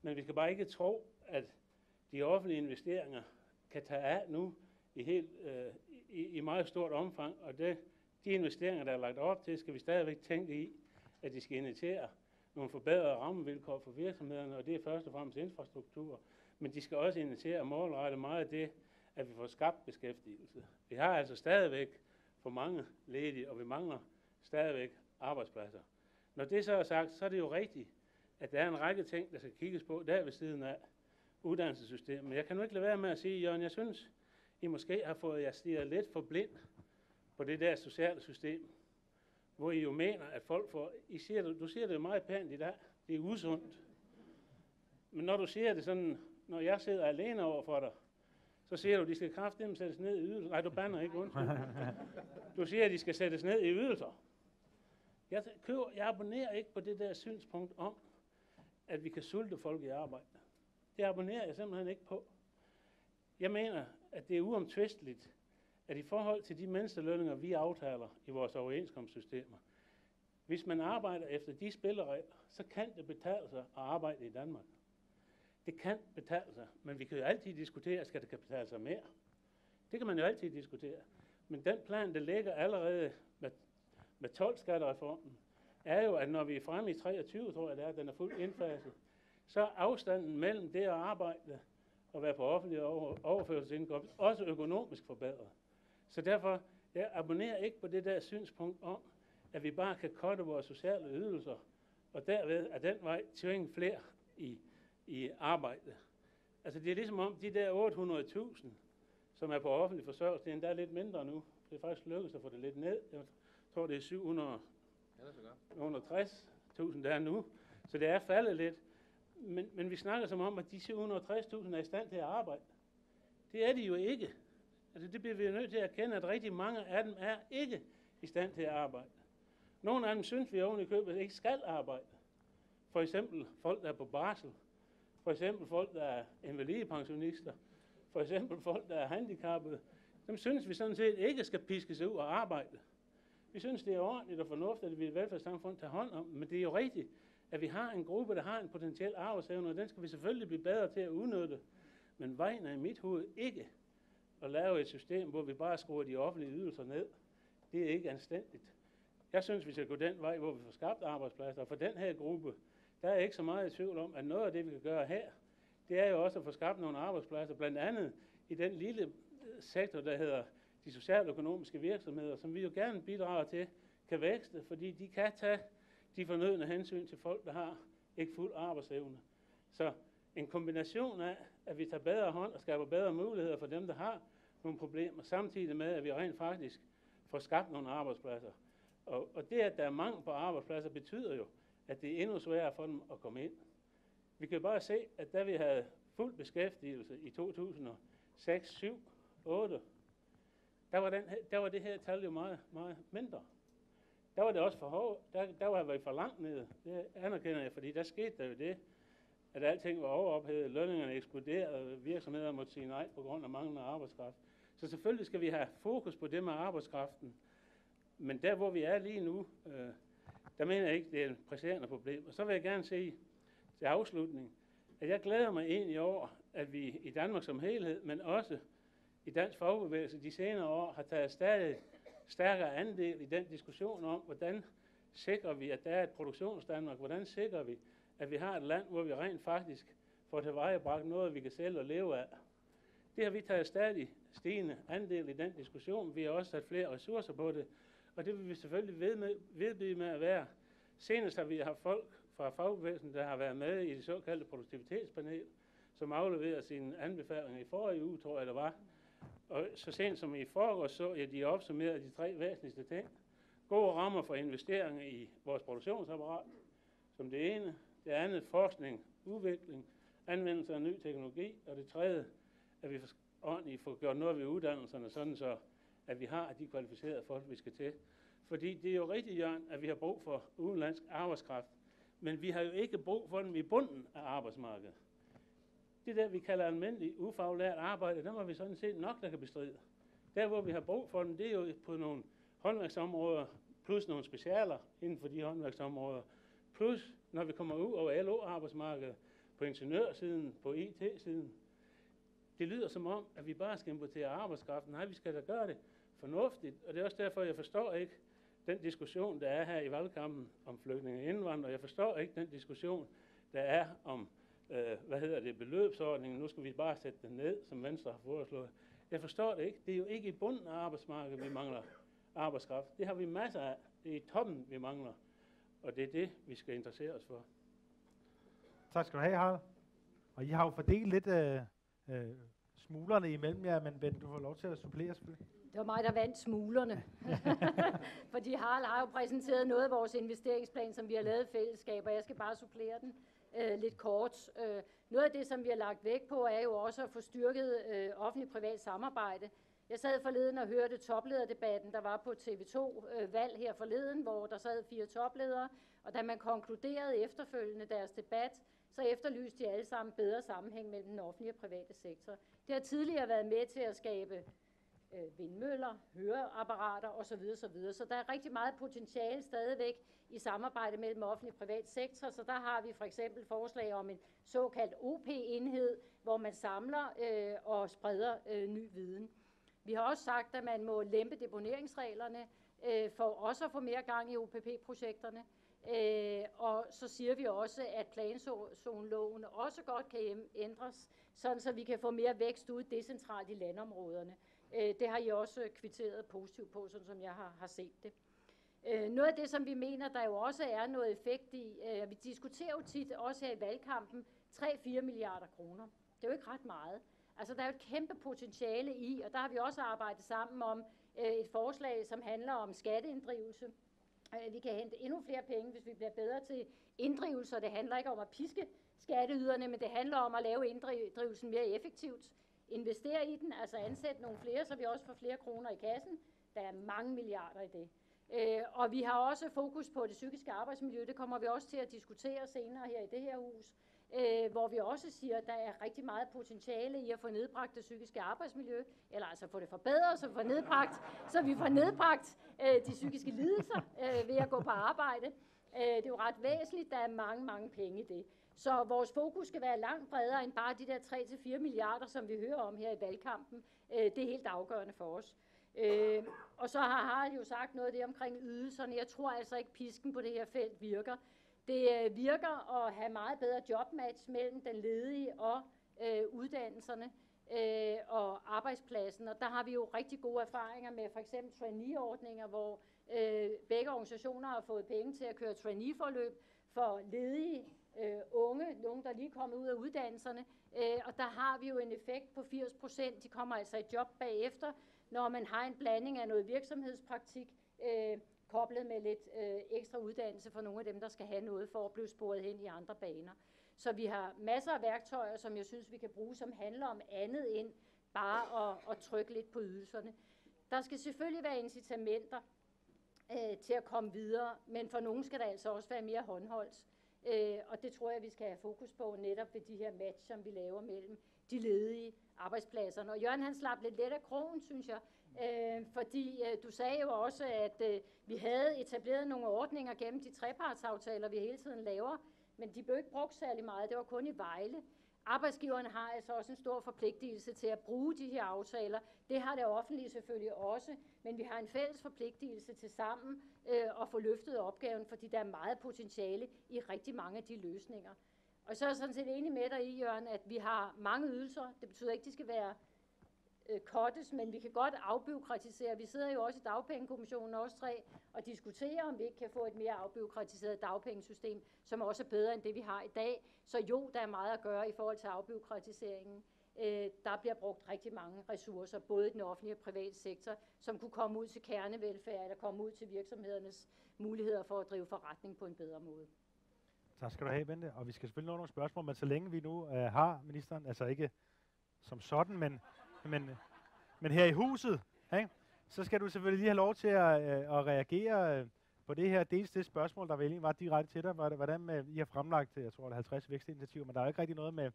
men vi skal bare ikke tro, at de offentlige investeringer kan tage af nu i meget stort omfang, og de investeringer, der er lagt op til, skal vi stadigvæk tænke i, at de skal initiere nogle forbedrede rammevilkår for virksomhederne, og det er først og fremmest infrastruktur, men de skal også initiere målrette meget af det, at vi får skabt beskæftigelse. Vi har altså stadigvæk for mange ledige, og vi mangler stadigvæk arbejdspladser. Når det så er sagt, så er det jo rigtigt, at der er en række ting, der skal kigges på der ved siden af uddannelsessystemet. Men jeg kan nu ikke lade være med at sige, Jørgen, jeg synes, I måske har fået jer stirret lidt for blind på det der sociale system, hvor I jo mener, at folk får... Du siger det jo meget pænt i dag, det er usundt. Men når du siger det sådan, når jeg sidder alene over for dig, så siger du, at de skal kraftedeme sættes ned i ydelser. Nej, du bander ikke, undskyld. Du siger, at de skal sættes ned i ydelser. Jeg abonnerer ikke på det der synspunkt om, at vi kan sulte folk i arbejde. Det abonnerer jeg simpelthen ikke på. Jeg mener, at det er uomtvisteligt, at i forhold til de mindstelønninger, vi aftaler i vores overenskomstsystemer, hvis man arbejder efter de spilleregler, så kan det betale sig at arbejde i Danmark. Det kan betale sig, men vi kan jo altid diskutere, skal det kan betale sig mere. Det kan man jo altid diskutere. Men den plan, der ligger allerede med 12-skattereformen, er jo, at når vi er fremme i 23, tror jeg det er, den er fuldt indfaset, så er afstanden mellem det at arbejde og være på offentlig overførselsindkomst også økonomisk forbedret. Så derfor, jeg abonnerer ikke på det der synspunkt om, at vi bare kan cutte vores sociale ydelser, og derved af den vej tvinge flere i arbejde. Altså det er ligesom om de der 800.000, som er på offentlig forsørgelse, det er endda lidt mindre nu. Det er faktisk lykkedes at få det lidt ned. Jeg tror det er 760.000 der er nu, så det er faldet lidt. Men vi snakker som om, at de 760.000 er i stand til at arbejde. Det er de jo ikke. Altså det bliver vi jo nødt til at erkende, at rigtig mange af dem er ikke i stand til at arbejde. Nogle af dem synes vi oven i købet ikke skal arbejde. For eksempel folk, der er på barsel. For eksempel folk, der er invalidepensionister. For eksempel folk, der er handicappede. Dem synes vi sådan set ikke skal piskes ud og arbejde. Vi synes, det er ordentligt og fornuftigt, at vi i et velfærdssamfund tager hånd om. Men det er jo rigtigt, at vi har en gruppe, der har en potentiel arbejdsevne, og den skal vi selvfølgelig blive bedre til at udnytte. Men vejen er i mit hoved ikke at lave et system, hvor vi bare skruer de offentlige ydelser ned. Det er ikke anstændigt. Jeg synes, vi skal gå den vej, hvor vi får skabt arbejdspladser. Og for den her gruppe, der er ikke så meget i tvivl om, at noget af det, vi kan gøre her, det er jo også at få skabt nogle arbejdspladser, blandt andet i den lille sektor, der hedder de socialøkonomiske virksomheder, som vi jo gerne bidrager til, kan vækste, fordi de kan tage de fornødne hensyn til folk, der har ikke fuld arbejdsevne. Så en kombination af, at vi tager bedre hånd og skaber bedre muligheder for dem, der har nogle problemer, samtidig med, at vi rent faktisk får skabt nogle arbejdspladser. Og det, at der er mangel på arbejdspladser, betyder jo, at det er endnu sværere for dem at komme ind. Vi kan bare se, at da vi havde fuld beskæftigelse i 2006, 7, 8, der var det her tal jo meget, meget mindre. Der var det også for hårdt. Der var vi for langt nede. Det anerkender jeg, fordi der skete der jo det, at alting var overophedet, lønningerne eksploderede, virksomheder måtte sige nej på grund af manglende arbejdskraft. Så selvfølgelig skal vi have fokus på det med arbejdskraften. Men der, hvor vi er lige nu, der mener jeg ikke, det er et presserende problem. Og så vil jeg gerne sige til afslutning, at jeg glæder mig egentlig over, at vi i Danmark som helhed, men også i dansk fagbevægelse de senere år, har taget stadig stærkere andel i den diskussion om, hvordan sikrer vi, at der er et produktionsdanmark, hvordan sikrer vi, at vi har et land, hvor vi rent faktisk får tilvejebragt noget, vi kan sælge og leve af. Det har vi taget stadig stigende andel i den diskussion. Vi har også sat flere ressourcer på det, og det vil vi selvfølgelig vedblive med at være. Senest har vi haft folk fra fagbevægelsen, der har været med i det såkaldte produktivitetspanel, som afleverede sine anbefalinger i forrige uge, tror jeg det var. Og så sent som i forgårs så jeg, de opsummerede de 3 væsentligste ting. Gode rammer for investeringer i vores produktionsapparat, som det ene. Det andet, forskning, udvikling, anvendelse af ny teknologi. Og det tredje, at vi ordentligt får gjort noget ved uddannelserne, sådan så at vi har de kvalificerede folk, vi skal til. Fordi det er jo rigtigt, Jørgen, at vi har brug for udenlandsk arbejdskraft. Men vi har jo ikke brug for dem i bunden af arbejdsmarkedet. Det der, vi kalder almindelig ufaglært arbejde, der må vi sådan set nok, der kan bestride. Der, hvor vi har brug for dem, det er jo på nogle håndværksområder, plus nogle specialer inden for de håndværksområder, plus når vi kommer ud over LO-arbejdsmarkedet, på ingeniørsiden, på IT-siden. Det lyder som om, at vi bare skal importere arbejdskraften. Nej, vi skal da gøre det fornuftigt, og det er også derfor, jeg forstår ikke den diskussion, der er her i valgkampen om flygtninge og indvandrere. Jeg forstår ikke den diskussion, der er om, beløbsordningen. Nu skal vi bare sætte den ned, som Venstre har foreslået. Jeg forstår det ikke. Det er jo ikke i bunden af arbejdsmarkedet, vi mangler arbejdskraft. Det har vi masser af. Det er i toppen, vi mangler. Og det er det, vi skal interessere os for. Tak skal du have, Harald. Og I har jo fordelt lidt smuglerne imellem jer, men Ben, du får lov til at supplere selvfølgelig. Det var mig, der vandt smuglerne. Fordi Harald har jo præsenteret noget af vores investeringsplan, som vi har lavet i fællesskab, og jeg skal bare supplere den lidt kort. Noget af det, som vi har lagt vægt på, er jo også at få styrket offentlig-privat samarbejde. Jeg sad forleden og hørte toplederdebatten, der var på TV2 valg her forleden, hvor der sad 4 topledere, og da man konkluderede efterfølgende deres debat, så efterlyste de alle sammen bedre sammenhæng mellem den offentlige og private sektor. Det har tidligere været med til at skabe vindmøller, høreapparater osv. osv. Så der er rigtig meget potentiale stadigvæk i samarbejde mellem offentlig og privat sektor. Så der har vi for eksempel forslag om en såkaldt OP-enhed, hvor man samler og spreder ny viden. Vi har også sagt, at man må lempe deponeringsreglerne for også at få mere gang i OPP-projekterne. Og så siger vi også, at planzoneloven også godt kan ændres, sådan så vi kan få mere vækst ud decentralt i landområderne. Det har I også kvitteret positivt på, sådan som jeg har set det. Noget af det, som vi mener, der jo også er noget effekt i, vi diskuterer jo tit også her i valgkampen, 3-4 milliarder kroner. Det er jo ikke ret meget. Altså, der er jo et kæmpe potentiale i, og der har vi også arbejdet sammen om et forslag, som handler om skatteinddrivelse. Vi kan hente endnu flere penge, hvis vi bliver bedre til inddrivelser. Det handler ikke om at piske skatteyderne, men det handler om at lave inddrivelsen mere effektivt. Investere i den, altså ansætte nogle flere, så vi også får flere kroner i kassen. Der er mange milliarder i det. Og vi har også fokus på det psykiske arbejdsmiljø. Det kommer vi også til at diskutere senere her i det her hus, hvor vi også siger, at der er rigtig meget potentiale i at få nedbragt det psykiske arbejdsmiljø, eller altså få det forbedret, så vi får nedbragt de psykiske lidelser ved at gå på arbejde. Det er jo ret væsentligt, der er mange, mange penge i det. Så vores fokus skal være langt bredere end bare de der 3-4 milliarder, som vi hører om her i valgkampen. Det er helt afgørende for os. Og så har Harald jo sagt noget af det omkring ydelserne. Jeg tror altså ikke, pisken på det her felt virker. Det virker at have meget bedre jobmatch mellem den ledige og uddannelserne og arbejdspladsen. Og der har vi jo rigtig gode erfaringer med for eksempel trainee-ordninger, hvor begge organisationer har fået penge til at køre trainee-forløb for ledige unge, nogen der lige er kommet ud af uddannelserne. Og der har vi jo en effekt på 80%. De kommer altså i job bagefter, når man har en blanding af noget virksomhedspraktik, koblet med lidt ekstra uddannelse for nogle af dem, der skal have noget for at blive sporet hen i andre baner. Så vi har masser af værktøjer, som jeg synes, vi kan bruge, som handler om andet end bare at trykke lidt på ydelserne. Der skal selvfølgelig være incitamenter til at komme videre, men for nogen skal der altså også være mere håndholdt. Og det tror jeg, vi skal have fokus på netop ved de her match, som vi laver mellem de ledige arbejdspladser. Og Jørgen han slap lidt let af krogen, synes jeg, fordi du sagde jo også, at vi havde etableret nogle ordninger gennem de trepartsaftaler, vi hele tiden laver, men de blev ikke brugt særlig meget. Det var kun i Vejle. Arbejdsgiverne har altså også en stor forpligtelse til at bruge de her aftaler. Det har det offentlige selvfølgelig også, men vi har en fælles forpligtelse til sammen at få løftet opgaven, fordi der er meget potentiale i rigtig mange af de løsninger. Og så er jeg sådan set enig med dig i, Jørgen, at vi har mange ydelser. Det betyder ikke, at de skal være cuttes, men vi kan godt afbureaukratisere. Vi sidder jo også i Dagpengekommissionen, også 3, og diskuterer, om vi ikke kan få et mere afbureaukratiseret dagpengesystem, som også er bedre end det, vi har i dag. Så jo, der er meget at gøre i forhold til afbureaukratiseringen. Der bliver brugt rigtig mange ressourcer, både i den offentlige og private sektor, som kunne komme ud til kernevelfærd, eller komme ud til virksomhedernes muligheder for at drive forretning på en bedre måde. Tak skal du have, Bente. Og vi skal selvfølgelig nå nogle spørgsmål, men så længe vi nu har ministeren, altså ikke som sådan, men her i huset, ikke? Så skal du selvfølgelig lige have lov til at reagere på det her, dels det spørgsmål, der vel egentlig var direkte til dig, hvordan med, I har fremlagt, jeg tror, det er 50 vækstinitiativer, men der er jo ikke rigtig noget med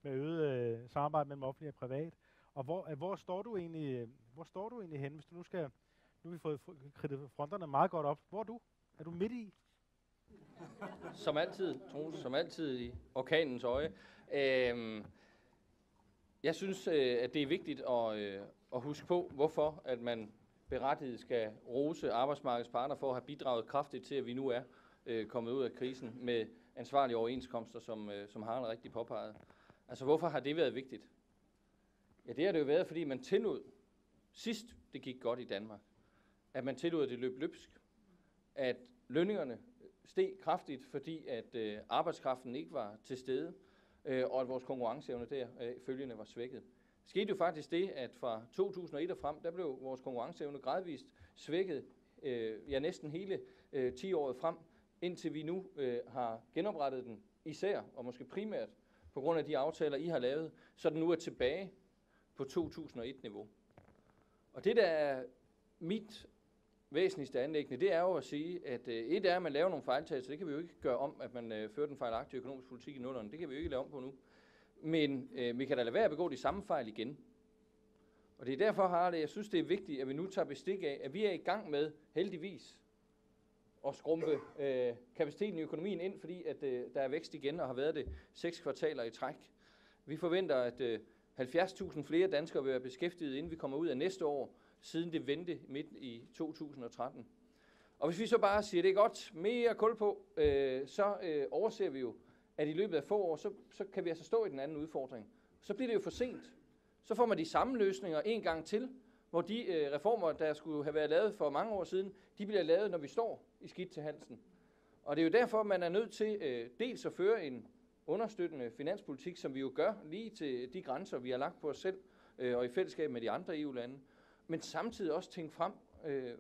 øget samarbejde mellem offentlig og privat. Og hvor står du egentlig henne, hvis du nu skal, nu har vi fået kridtet fronterne meget godt op. Hvor er du? Er du midt i? Som altid, Troels, som altid i orkanens øje. Jeg synes, at det er vigtigt at huske på, hvorfor at man berettiget skal rose arbejdsmarkedets parter for at have bidraget kraftigt til, at vi nu er kommet ud af krisen med ansvarlige overenskomster, som Harald rigtig påpegede. Altså, hvorfor har det været vigtigt? Ja, det har det jo været, fordi man tillod, sidst det gik godt i Danmark, at man tillod, at det løb løbsk, at lønningerne steg kraftigt, fordi at arbejdskraften ikke var til stede, og at vores konkurrenceevne der følgende var svækket. Det skete jo faktisk det, at fra 2001 og frem, der blev vores konkurrenceevne gradvist svækket, næsten hele 10-året frem, indtil vi nu har genoprettet den især, og måske primært på grund af de aftaler, I har lavet, så den nu er tilbage på 2001-niveau. Og det, der er mit væsentligste anliggende, det er jo at sige, at et er, at man laver nogle fejltagelser. Det kan vi jo ikke gøre om, at man fører den fejlagtige økonomisk politik i nullerne. Det kan vi jo ikke lave om på nu. Men vi kan da lade være at begå de samme fejl igen. Og det er derfor, Harald, jeg synes, det er vigtigt, at vi nu tager bestik af, at vi er i gang med, heldigvis, at skrumpe kapaciteten i økonomien ind, fordi at der er vækst igen, og har været det 6 kvartaler i træk. Vi forventer, at 70.000 flere danskere vil være beskæftiget, inden vi kommer ud af næste år, siden det vendte midt i 2013. Og hvis vi så bare siger, det er godt, mere kul på, så overser vi jo, at i løbet af få år, så kan vi altså stå i den anden udfordring. Så bliver det jo for sent. Så får man de samme løsninger en gang til, hvor de reformer, der skulle have været lavet for mange år siden, de bliver lavet, når vi står i skidt til halsen. Og det er jo derfor, man er nødt til dels at føre en understøttende finanspolitik, som vi jo gør lige til de grænser, vi har lagt på os selv, og i fællesskab med de andre EU-lande, men samtidig også tænke frem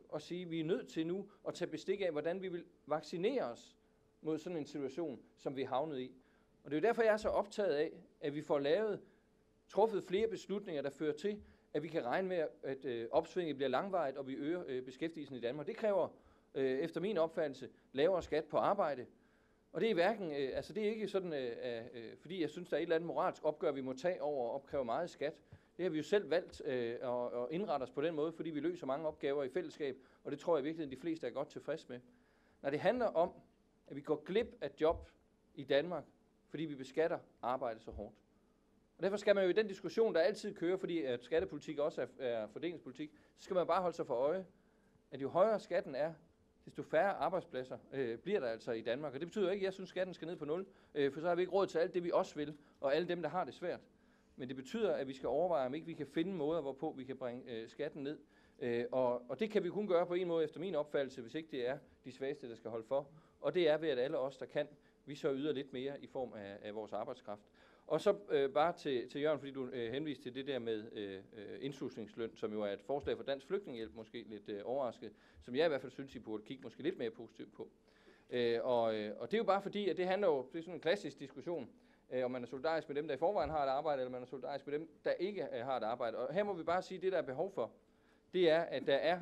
og sige, at vi er nødt til nu at tage bestik af, hvordan vi vil vaccinere os mod sådan en situation, som vi er havnet i. Og det er jo derfor, jeg er så optaget af, at vi får truffet flere beslutninger, der fører til, at vi kan regne med, at opsvinget bliver langvarigt, og vi øger beskæftigelsen i Danmark. Det kræver, efter min opfattelse, lavere skat på arbejde. Og det er hverken, det er ikke sådan, fordi jeg synes, der er et eller andet moralsk opgør, vi må tage over at opkræve meget skat. Det har vi jo selv valgt at indrette os på den måde, fordi vi løser mange opgaver i fællesskab, og det tror jeg virkelig, de fleste er godt tilfreds med. Når det handler om, at vi går glip af job i Danmark, fordi vi beskatter arbejde så hårdt. Og derfor skal man jo i den diskussion, der altid kører, fordi at skattepolitik også er fordelingspolitik, så skal man bare holde sig for øje, at jo højere skatten er, desto færre arbejdspladser bliver der altså i Danmark. Og det betyder ikke, at jeg synes, at skatten skal ned på 0, for så har vi ikke råd til alt det, vi også vil, og alle dem, der har det svært. Men det betyder, at vi skal overveje, om ikke vi kan finde måder, hvorpå vi kan bringe skatten ned. Og det kan vi kun gøre på en måde, efter min opfattelse, hvis ikke det er de svageste, der skal holde for. Og det er ved, at alle os, der kan, vi så yder lidt mere i form af vores arbejdskraft. Og så bare til Jørgen, fordi du henviste til det der med indslusningsløn, som jo er et forslag for Dansk Flygtningehjælp, måske lidt overrasket, som jeg i hvert fald synes, I burde kigge måske lidt mere positivt på. Og det er jo bare fordi, at det handler jo, det er sådan en klassisk diskussion, om man er solidarisk med dem, der i forvejen har et arbejde, eller man er solidarisk med dem, der ikke har et arbejde. Og her må vi bare sige, at det, der er behov for, det er, at der er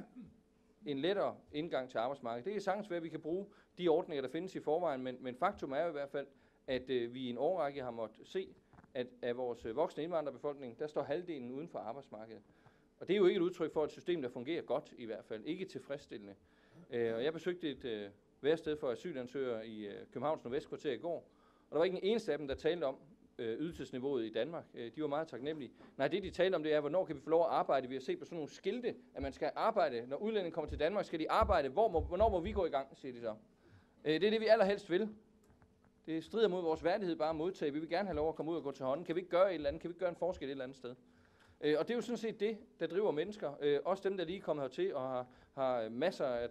en lettere indgang til arbejdsmarkedet. Det kan sagtens være, at vi kan bruge de ordninger, der findes i forvejen, men faktum er jo i hvert fald, at vi i en årrække har måttet se, at af vores voksne indvandrerbefolkning, der står halvdelen uden for arbejdsmarkedet. Og det er jo ikke et udtryk for et system, der fungerer godt i hvert fald. Ikke tilfredsstillende. Og jeg besøgte et værested for asylansøgere i Københavns Nordvestkvarter i går, og der var ikke en eneste af dem, der talte om ydelsesniveauet i Danmark. De var meget taknemmelige. Nej, det de talte om, det er, hvornår kan vi få lov at arbejde. Vi har set på sådan nogle skilte, at man skal arbejde. Når udlændinge kommer til Danmark, skal de arbejde. Hvornår må vi gå i gang, siger de så. Det er det, vi allerhelst vil. Det strider mod vores værdighed bare at modtage. Vi vil gerne have lov at komme ud og gå til hånden. Kan vi ikke gøre et eller andet? Kan vi ikke gøre en forskel et eller andet sted? Og det er jo sådan set det, der driver mennesker. Også dem, der lige er kommet hertil og har masser af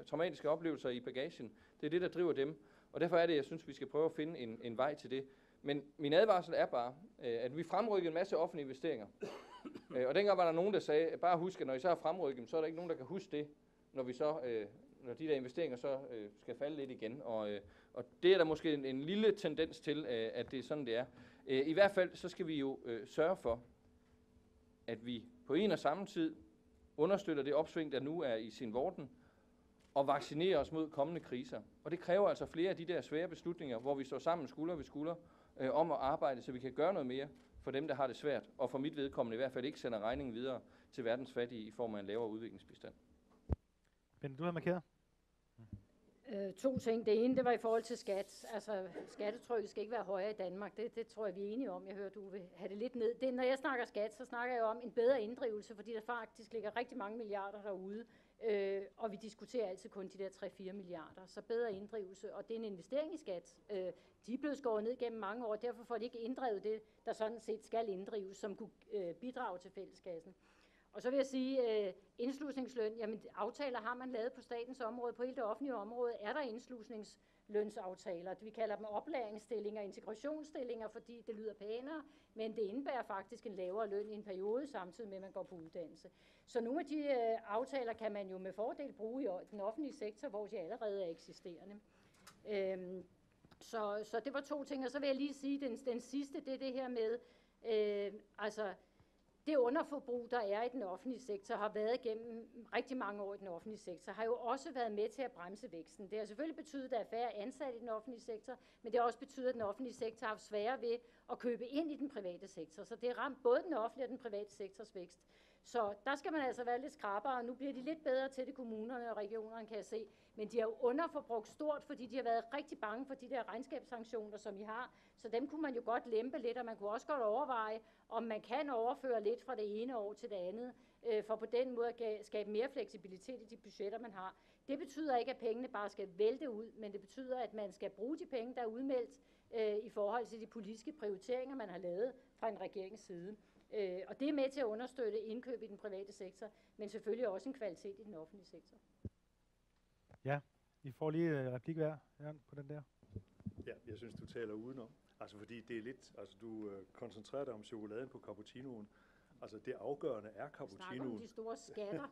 traumatiske oplevelser i bagagen. Det er det, der driver dem. Og derfor er det, jeg synes, vi skal prøve at finde en vej til det. Men min advarsel er bare, at vi fremrykker en masse offentlige investeringer. Og dengang var der nogen, der sagde, bare husk, at når I så har fremrykket, så er der ikke nogen, der kan huske det, når vi så, når de der investeringer så skal falde lidt igen. Og det er der måske en lille tendens til, at det er sådan, det er. I hvert fald så skal vi jo sørge for, at vi på en og samme tid understøtter det opsving, der nu er i sin vorden, og vaccinere os mod kommende kriser. Og det kræver altså flere af de der svære beslutninger, hvor vi står sammen skulder ved skulder om at arbejde, så vi kan gøre noget mere for dem, der har det svært, og for mit vedkommende i hvert fald ikke sender regningen videre til verdens fattige i form af en lavere udviklingsbistand. Bente, du har markeret? 2 ting. Det ene, det var i forhold til skat. Altså, skattetrykket skal ikke være højere i Danmark. Det tror jeg, vi er enige om. Jeg hører, du vil have det lidt ned. Når jeg snakker skat, så snakker jeg om en bedre inddrivelse, fordi der faktisk ligger rigtig mange milliarder derude, og vi diskuterer altid kun de der 3-4 milliarder. Så bedre inddrivelse, og det er en investering i skat. De er blevet skåret ned gennem mange år, derfor får de ikke inddrevet det, der sådan set skal inddrives, som kunne bidrage til fælleskassen. Og så vil jeg sige, indslusningsløn, jamen aftaler har man lavet på statens område, på hele det offentlige område er der indslusningslønsaftaler. Vi kalder dem oplæringsstillinger, integrationsstillinger, fordi det lyder pænere, men det indebærer faktisk en lavere løn i en periode, samtidig med at man går på uddannelse. Så nogle af de aftaler kan man jo med fordel bruge i den offentlige sektor, hvor de allerede er eksisterende. Så det var 2 ting, og så vil jeg lige sige, den sidste, det er det her med, det underforbrug, der er i den offentlige sektor, har været gennem rigtig mange år i den offentlige sektor, har jo også været med til at bremse væksten. Det har selvfølgelig betydet, at der er færre ansatte i den offentlige sektor, men det har også betydet, at den offentlige sektor har haft sværere ved at købe ind i den private sektor. Så det har ramt både den offentlige og den private sektors vækst. Så der skal man altså være lidt skrabere, og nu bliver de lidt bedre til det, kommunerne og regionerne, kan jeg se. Men de har jo underforbrugt stort, fordi de har været rigtig bange for de der regnskabssanktioner, som I har. Så dem kunne man jo godt lempe lidt, og man kunne også godt overveje, om man kan overføre lidt fra det ene år til det andet, for på den måde at skabe mere fleksibilitet i de budgetter, man har. Det betyder ikke, at pengene bare skal vælte ud, men det betyder, at man skal bruge de penge, der er udmeldt i forhold til de politiske prioriteringer, man har lavet fra en regerings side. Og det er med til at understøtte indkøb i den private sektor, men selvfølgelig også en kvalitet i den offentlige sektor. Ja, I får lige replik hver, Jørgen, på den der. Ja, jeg synes, du taler udenom. Altså, fordi det er lidt, altså du koncentrerer dig om chokoladen på cappuccinoen. Altså, det afgørende er cappuccinoen. Snakker om de store skatter.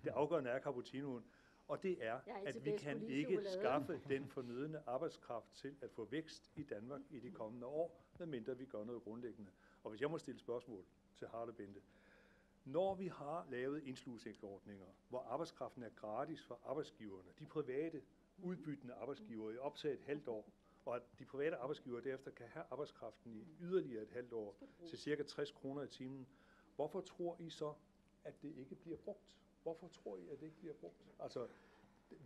Det afgørende er cappuccinoen. Og det er, at vi kan ikke skaffe den fornødne arbejdskraft til at få vækst i Danmark i de kommende år, medmindre vi gør noget grundlæggende. Og hvis jeg må stille spørgsmål til Harle Bente. Når vi har lavet indslusningsordninger, hvor arbejdskraften er gratis for arbejdsgiverne, de private udbyttende arbejdsgivere i op til et halvt år, og at de private arbejdsgivere derefter kan have arbejdskraften i yderligere et halvt år til cirka 60 kroner i timen, hvorfor tror I så, at det ikke bliver brugt? Hvorfor tror I, at det ikke bliver brugt? Altså,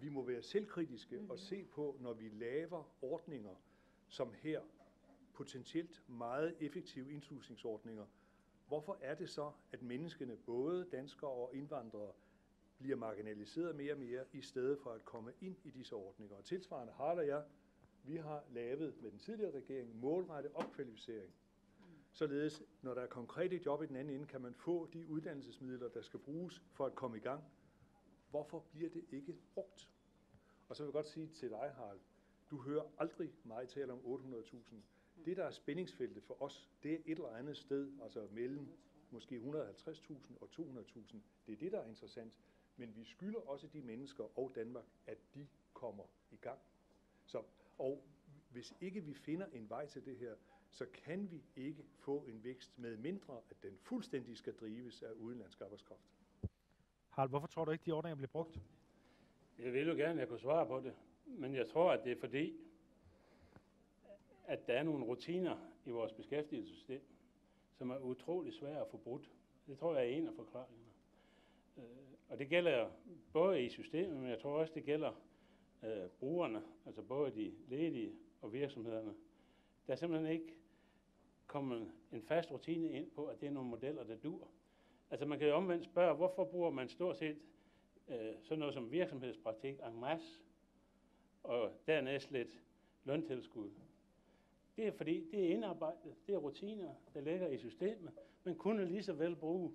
vi må være selvkritiske og se på, når vi laver ordninger, som her, potentielt meget effektive indslusningsordninger, hvorfor er det så, at menneskene, både danskere og indvandrere, bliver marginaliseret mere og mere, i stedet for at komme ind i disse ordninger? Og tilsvarende Harle og jeg, vi har lavet med den tidligere regering målrettet opkvalificering. Således, når der er konkrete job i den anden ende, kan man få de uddannelsesmidler, der skal bruges for at komme i gang. Hvorfor bliver det ikke brugt? Og så vil jeg godt sige til dig, Harle, du hører aldrig mig tale om 800.000. Det, der er spændingsfeltet for os, det er et eller andet sted, altså mellem måske 150.000 og 200.000. Det er det, der er interessant. Men vi skylder også de mennesker og Danmark, at de kommer i gang. Og hvis ikke vi finder en vej til det her, så kan vi ikke få en vækst, med mindre at den fuldstændig skal drives af udenlandsk arbejdskraft. Harald, hvorfor tror du ikke, de ordninger bliver brugt? Jeg vil jo gerne, at jeg kunne svare på det. Men jeg tror, at det er fordi, at der er nogle rutiner i vores beskæftigelsessystem, som er utrolig svære at få brudt. Det tror jeg er en af forklaringerne. Og det gælder både i systemet, men jeg tror også, det gælder brugerne, altså både de ledige og virksomhederne. Der er simpelthen ikke kommet en fast rutine ind på, at det er nogle modeller, der dur. Altså man kan jo omvendt spørge, hvorfor bruger man stort set sådan noget som virksomhedspraktik en masse, og dernæst lidt løntilskud. Det er fordi, det er indarbejdet, det er rutiner, der ligger i systemet. Man kunne lige så vel bruge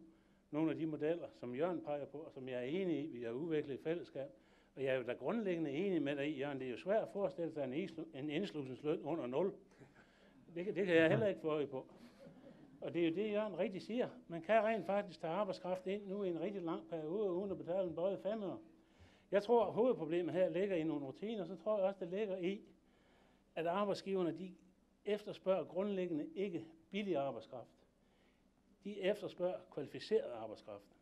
nogle af de modeller, som Jørgen peger på, og som jeg er enig i, vi har udviklet i fællesskab. Og jeg er jo da grundlæggende enig med dig i, Jørgen, det er jo svært at forestille sig en indslusningsløn under 0. Det kan jeg heller ikke få øje på. Og det er jo det, Jørgen rigtig siger. Man kan rent faktisk tage arbejdskraft ind nu i en rigtig lang periode, uden at betale en bøjet 5 år. Jeg tror, at hovedproblemet her ligger i nogle rutiner, så tror jeg også, det ligger i, at arbejdsgiverne, de efterspørger grundlæggende ikke billig arbejdskraft. De efterspørger kvalificeret arbejdskraft.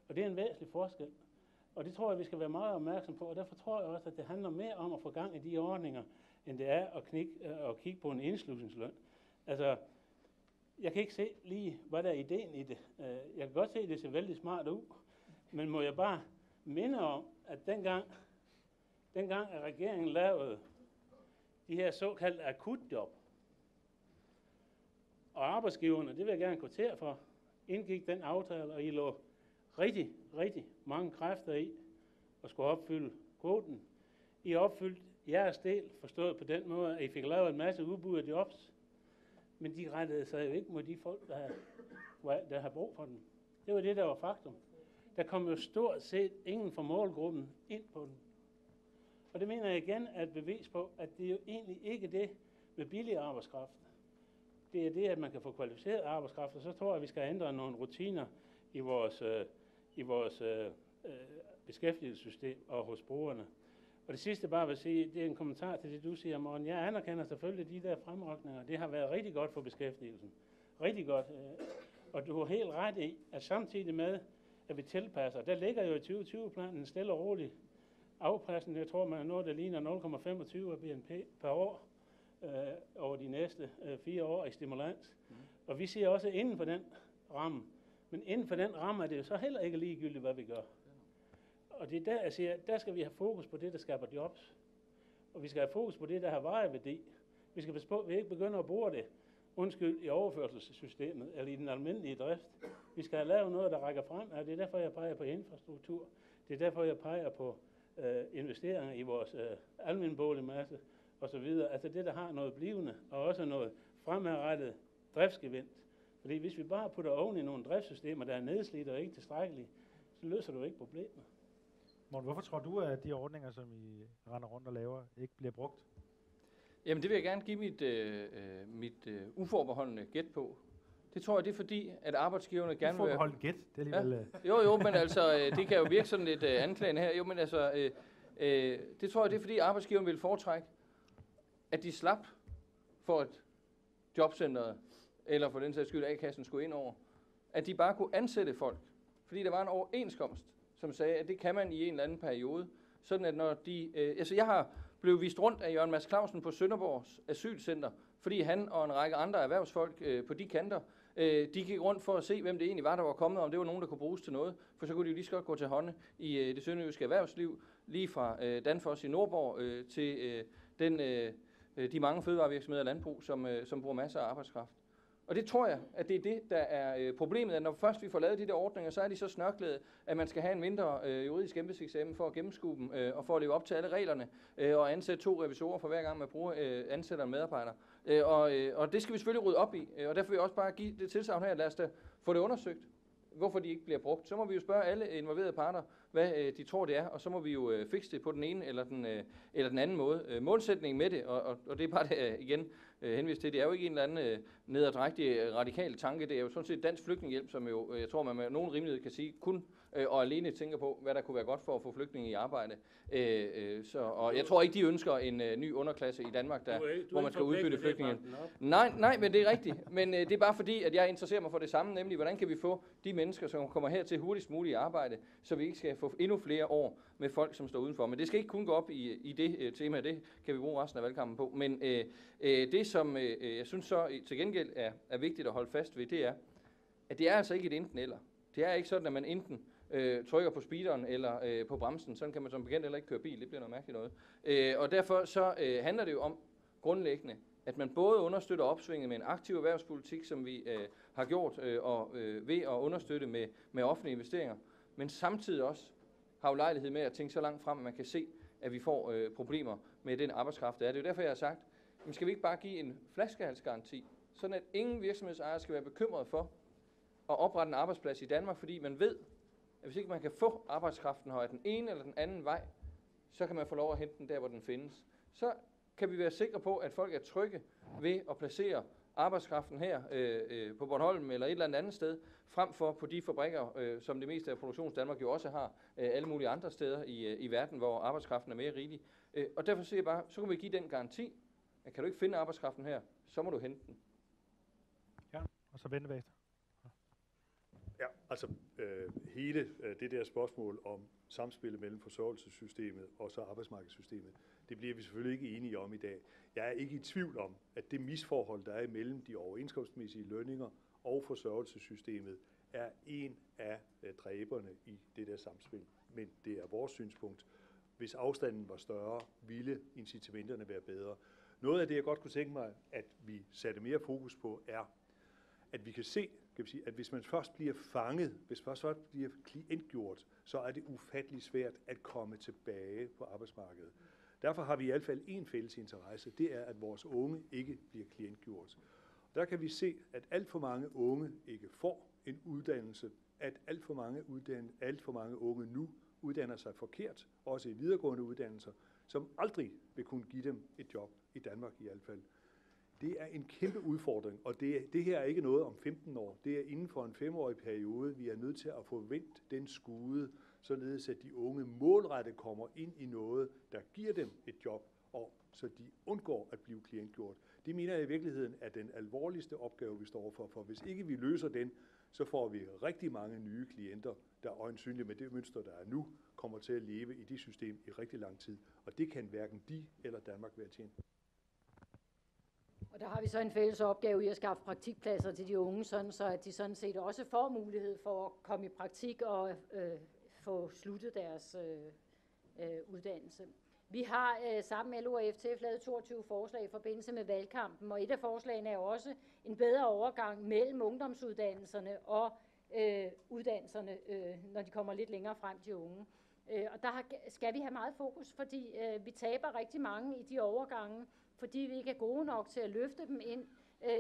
Og det er en væsentlig forskel. Og det tror jeg, vi skal være meget opmærksom på, og derfor tror jeg også, at det handler mere om at få gang i de ordninger, end det er at kigge på en indslusningsløn. Altså, jeg kan ikke se lige, hvad der er ideen i det. Jeg kan godt se, at det ser vældig smart ud, men må jeg bare minde om, at dengang at regeringen lavede de her såkaldte akutjob, og arbejdsgiverne, det vil jeg gerne kvittere for, indgik den aftale, og I lå rigtig, rigtig mange kræfter i at skulle opfylde kvoten. I opfyldte jeres del, forstået på den måde, at I fik lavet en masse udbud af jobs, men de rettede sig jo ikke mod de folk, der har brug for dem. Det var det, der var faktum. Der kom jo stort set ingen fra målgruppen ind på den. Og det mener jeg igen er et bevis på, at det er jo egentlig ikke det med billig arbejdskraft. Det er det, at man kan få kvalificeret arbejdskraft, og så tror jeg, at vi skal ændre nogle rutiner i vores beskæftigelsessystem og hos brugerne. Og det sidste bare vil sige, det er en kommentar til det, du siger, Morten. Jeg anerkender selvfølgelig de der fremrykninger. Det har været rigtig godt for beskæftigelsen. Rigtig godt. Og du har helt ret i, at samtidig med, at vi tilpasser, der ligger jo i 2020-planen en stille og rolig afpresning. Jeg tror, man er nået, der ligner 0,25 af BNP per år over de næste 4 år i stimulans. Og vi siger også inden for den ramme. Men inden for den ramme er det jo så heller ikke ligegyldigt, hvad vi gør. Og det er der, jeg siger, der skal vi have fokus på det, der skaber jobs. Og vi skal have fokus på det, der har varig værdi. Vi skal passe på, at vi ikke begynder at bruge det, i overførselssystemet eller i den almindelige drift. Vi skal have lavet noget, der rækker frem, og det er derfor, jeg peger på infrastruktur. Det er derfor, jeg peger på investeringer i vores almindelige boligmasse osv. Altså det, der har noget blivende, og også noget fremadrettet driftsgevinst. Fordi hvis vi bare putter oven i nogle driftssystemer, der er nedslidte og ikke tilstrækkelige, så løser du ikke problemet. Morten, hvorfor tror du, at de ordninger, som I render rundt og laver, ikke bliver brugt? Jamen det vil jeg gerne give mit uforbeholdende gæt på. Det tror jeg, det er fordi, at arbejdsgiverne gerne vil... Uforbeholden gæt, det er alligevel... Ja. Jo, men altså, det kan jo virke sådan lidt anklagende her. Jo, men altså, det tror jeg, det er fordi, arbejdsgiverne vil foretrække, at de slap for et jobcenteret, eller for den sags skyld, A-kassen skulle ind over. At de bare kunne ansætte folk, fordi der var en overenskomst, som sagde, at det kan man i en eller anden periode. Sådan at når de... jeg har blevet vist rundt af Jørgen Mads Clausen på Sønderborgs Asylcenter, fordi han og en række andre erhvervsfolk på de kanter, de gik rundt for at se, hvem det egentlig var, der var kommet, om det var nogen, der kunne bruges til noget. For så kunne de jo lige så godt gå til hånde i det sønderjyske erhvervsliv, lige fra Danfoss i Nordborg til de mange fødevarevirksomheder og landbrug, som bruger masser af arbejdskraft. Og det tror jeg, at det er det, der er problemet, at når først vi får lavet de der ordninger, så er de så snørklede, at man skal have en mindre juridisk embedseksamen for at gennemskue dem, og for at leve op til alle reglerne, og ansætte 2 revisorer for hver gang man bruger ansætter en medarbejder. Og det skal vi selvfølgelig rydde op i, og derfor vil jeg også bare give det tilsagn her, at lad os da få det undersøgt, hvorfor de ikke bliver brugt. Så må vi jo spørge alle involverede parter, hvad de tror det er, og så må vi jo fikse det på den ene eller den anden måde. Målsætningen med det, og det er bare det igen henvist til, det er jo ikke en eller anden nederdrægtig radikal tanke, det er jo sådan set Dansk Flygtningehjælp, som jo, jeg tror man med nogen rimelighed kan sige, kun og alene tænker på, hvad der kunne være godt for at få flygtninge i arbejde. Og jeg tror ikke, de ønsker en ny underklasse i Danmark, hvor man skal udbytte flygtninge. Nej, men det er rigtigt. Men det er bare fordi, at jeg interesserer mig for det samme, nemlig hvordan kan vi få de mennesker, som kommer her til hurtigst muligt i arbejde, så vi ikke skal få endnu flere år med folk, som står udenfor. Men det skal ikke kun gå op i det tema, det kan vi bruge resten af valgkampen på. Men det, som jeg synes så til gengæld er vigtigt at holde fast ved, det er, at det er altså ikke et enten eller. Det er ikke sådan, at man enten trykker på speederen eller på bremsen. Sådan kan man som bekendt heller ikke køre bil. Det bliver noget mærkeligt noget. Og derfor så handler det jo om grundlæggende, at man både understøtter opsvinget med en aktiv erhvervspolitik, som vi har gjort, og ved at understøtte med offentlige investeringer, men samtidig også har jo lejlighed med at tænke så langt frem, at man kan se, at vi får problemer med den arbejdskraft, der er. Det er jo derfor, jeg har sagt, men skal vi ikke bare give en flaskehalsgaranti, sådan at ingen virksomhedsejer skal være bekymret for at oprette en arbejdsplads i Danmark, fordi man ved, at hvis ikke man kan få arbejdskraften højt den ene eller den anden vej, så kan man få lov at hente den der, hvor den findes. Så kan vi være sikre på, at folk er trygge ved at placere arbejdskraften her på Bornholm eller et eller andet sted, frem for på de fabrikker, som det meste af Produktionsdanmark jo også har alle mulige andre steder i verden, hvor arbejdskraften er mere rigelig. Og derfor siger jeg bare, så kan vi give den garanti, at kan du ikke finde arbejdskraften her, så må du hente den. Ja, og så vende bagefter. Ja, altså hele det der spørgsmål om samspillet mellem forsørgelsessystemet og så arbejdsmarkedssystemet, det bliver vi selvfølgelig ikke enige om i dag. Jeg er ikke i tvivl om, at det misforhold, der er imellem de overenskomstmæssige lønninger og forsørgelsessystemet, er en af dræberne i det der samspil. Men det er vores synspunkt. Hvis afstanden var større, ville incitamenterne være bedre. Noget af det, jeg godt kunne tænke mig, at vi satte mere fokus på, er, at vi kan se, at hvis man først bliver fanget, hvis man først bliver klientgjort, så er det ufattelig svært at komme tilbage på arbejdsmarkedet. Derfor har vi i hvert fald en fælles interesse, det er, at vores unge ikke bliver klientgjort. Der kan vi se, at alt for mange unge ikke får en uddannelse, at alt for mange unge nu uddanner sig forkert, også i videregående uddannelser, som aldrig vil kunne give dem et job i Danmark i hvert fald. Det er en kæmpe udfordring, og det her er ikke noget om 15 år. Det er inden for en 5-årig periode, vi er nødt til at få vendt den skude, således at de unge målrettet kommer ind i noget, der giver dem et job, og så de undgår at blive klientgjort. Det mener jeg i virkeligheden er den alvorligste opgave, vi står for hvis ikke vi løser den, så får vi rigtig mange nye klienter, der øjensynligt med det mønster, der er nu, kommer til at leve i det system i rigtig lang tid. Og det kan hverken de eller Danmark være tjent. Og der har vi så en fælles opgave i at skaffe praktikpladser til de unge, sådan så at de sådan set også får mulighed for at komme i praktik og få sluttet deres uddannelse. Vi har sammen med LO og FTF lavet 22 forslag i forbindelse med valgkampen, og et af forslagene er også en bedre overgang mellem ungdomsuddannelserne og uddannelserne, når de kommer lidt længere frem, de unge. Og der skal vi have meget fokus, fordi vi taber rigtig mange i de overgange, fordi vi ikke er gode nok til at løfte dem ind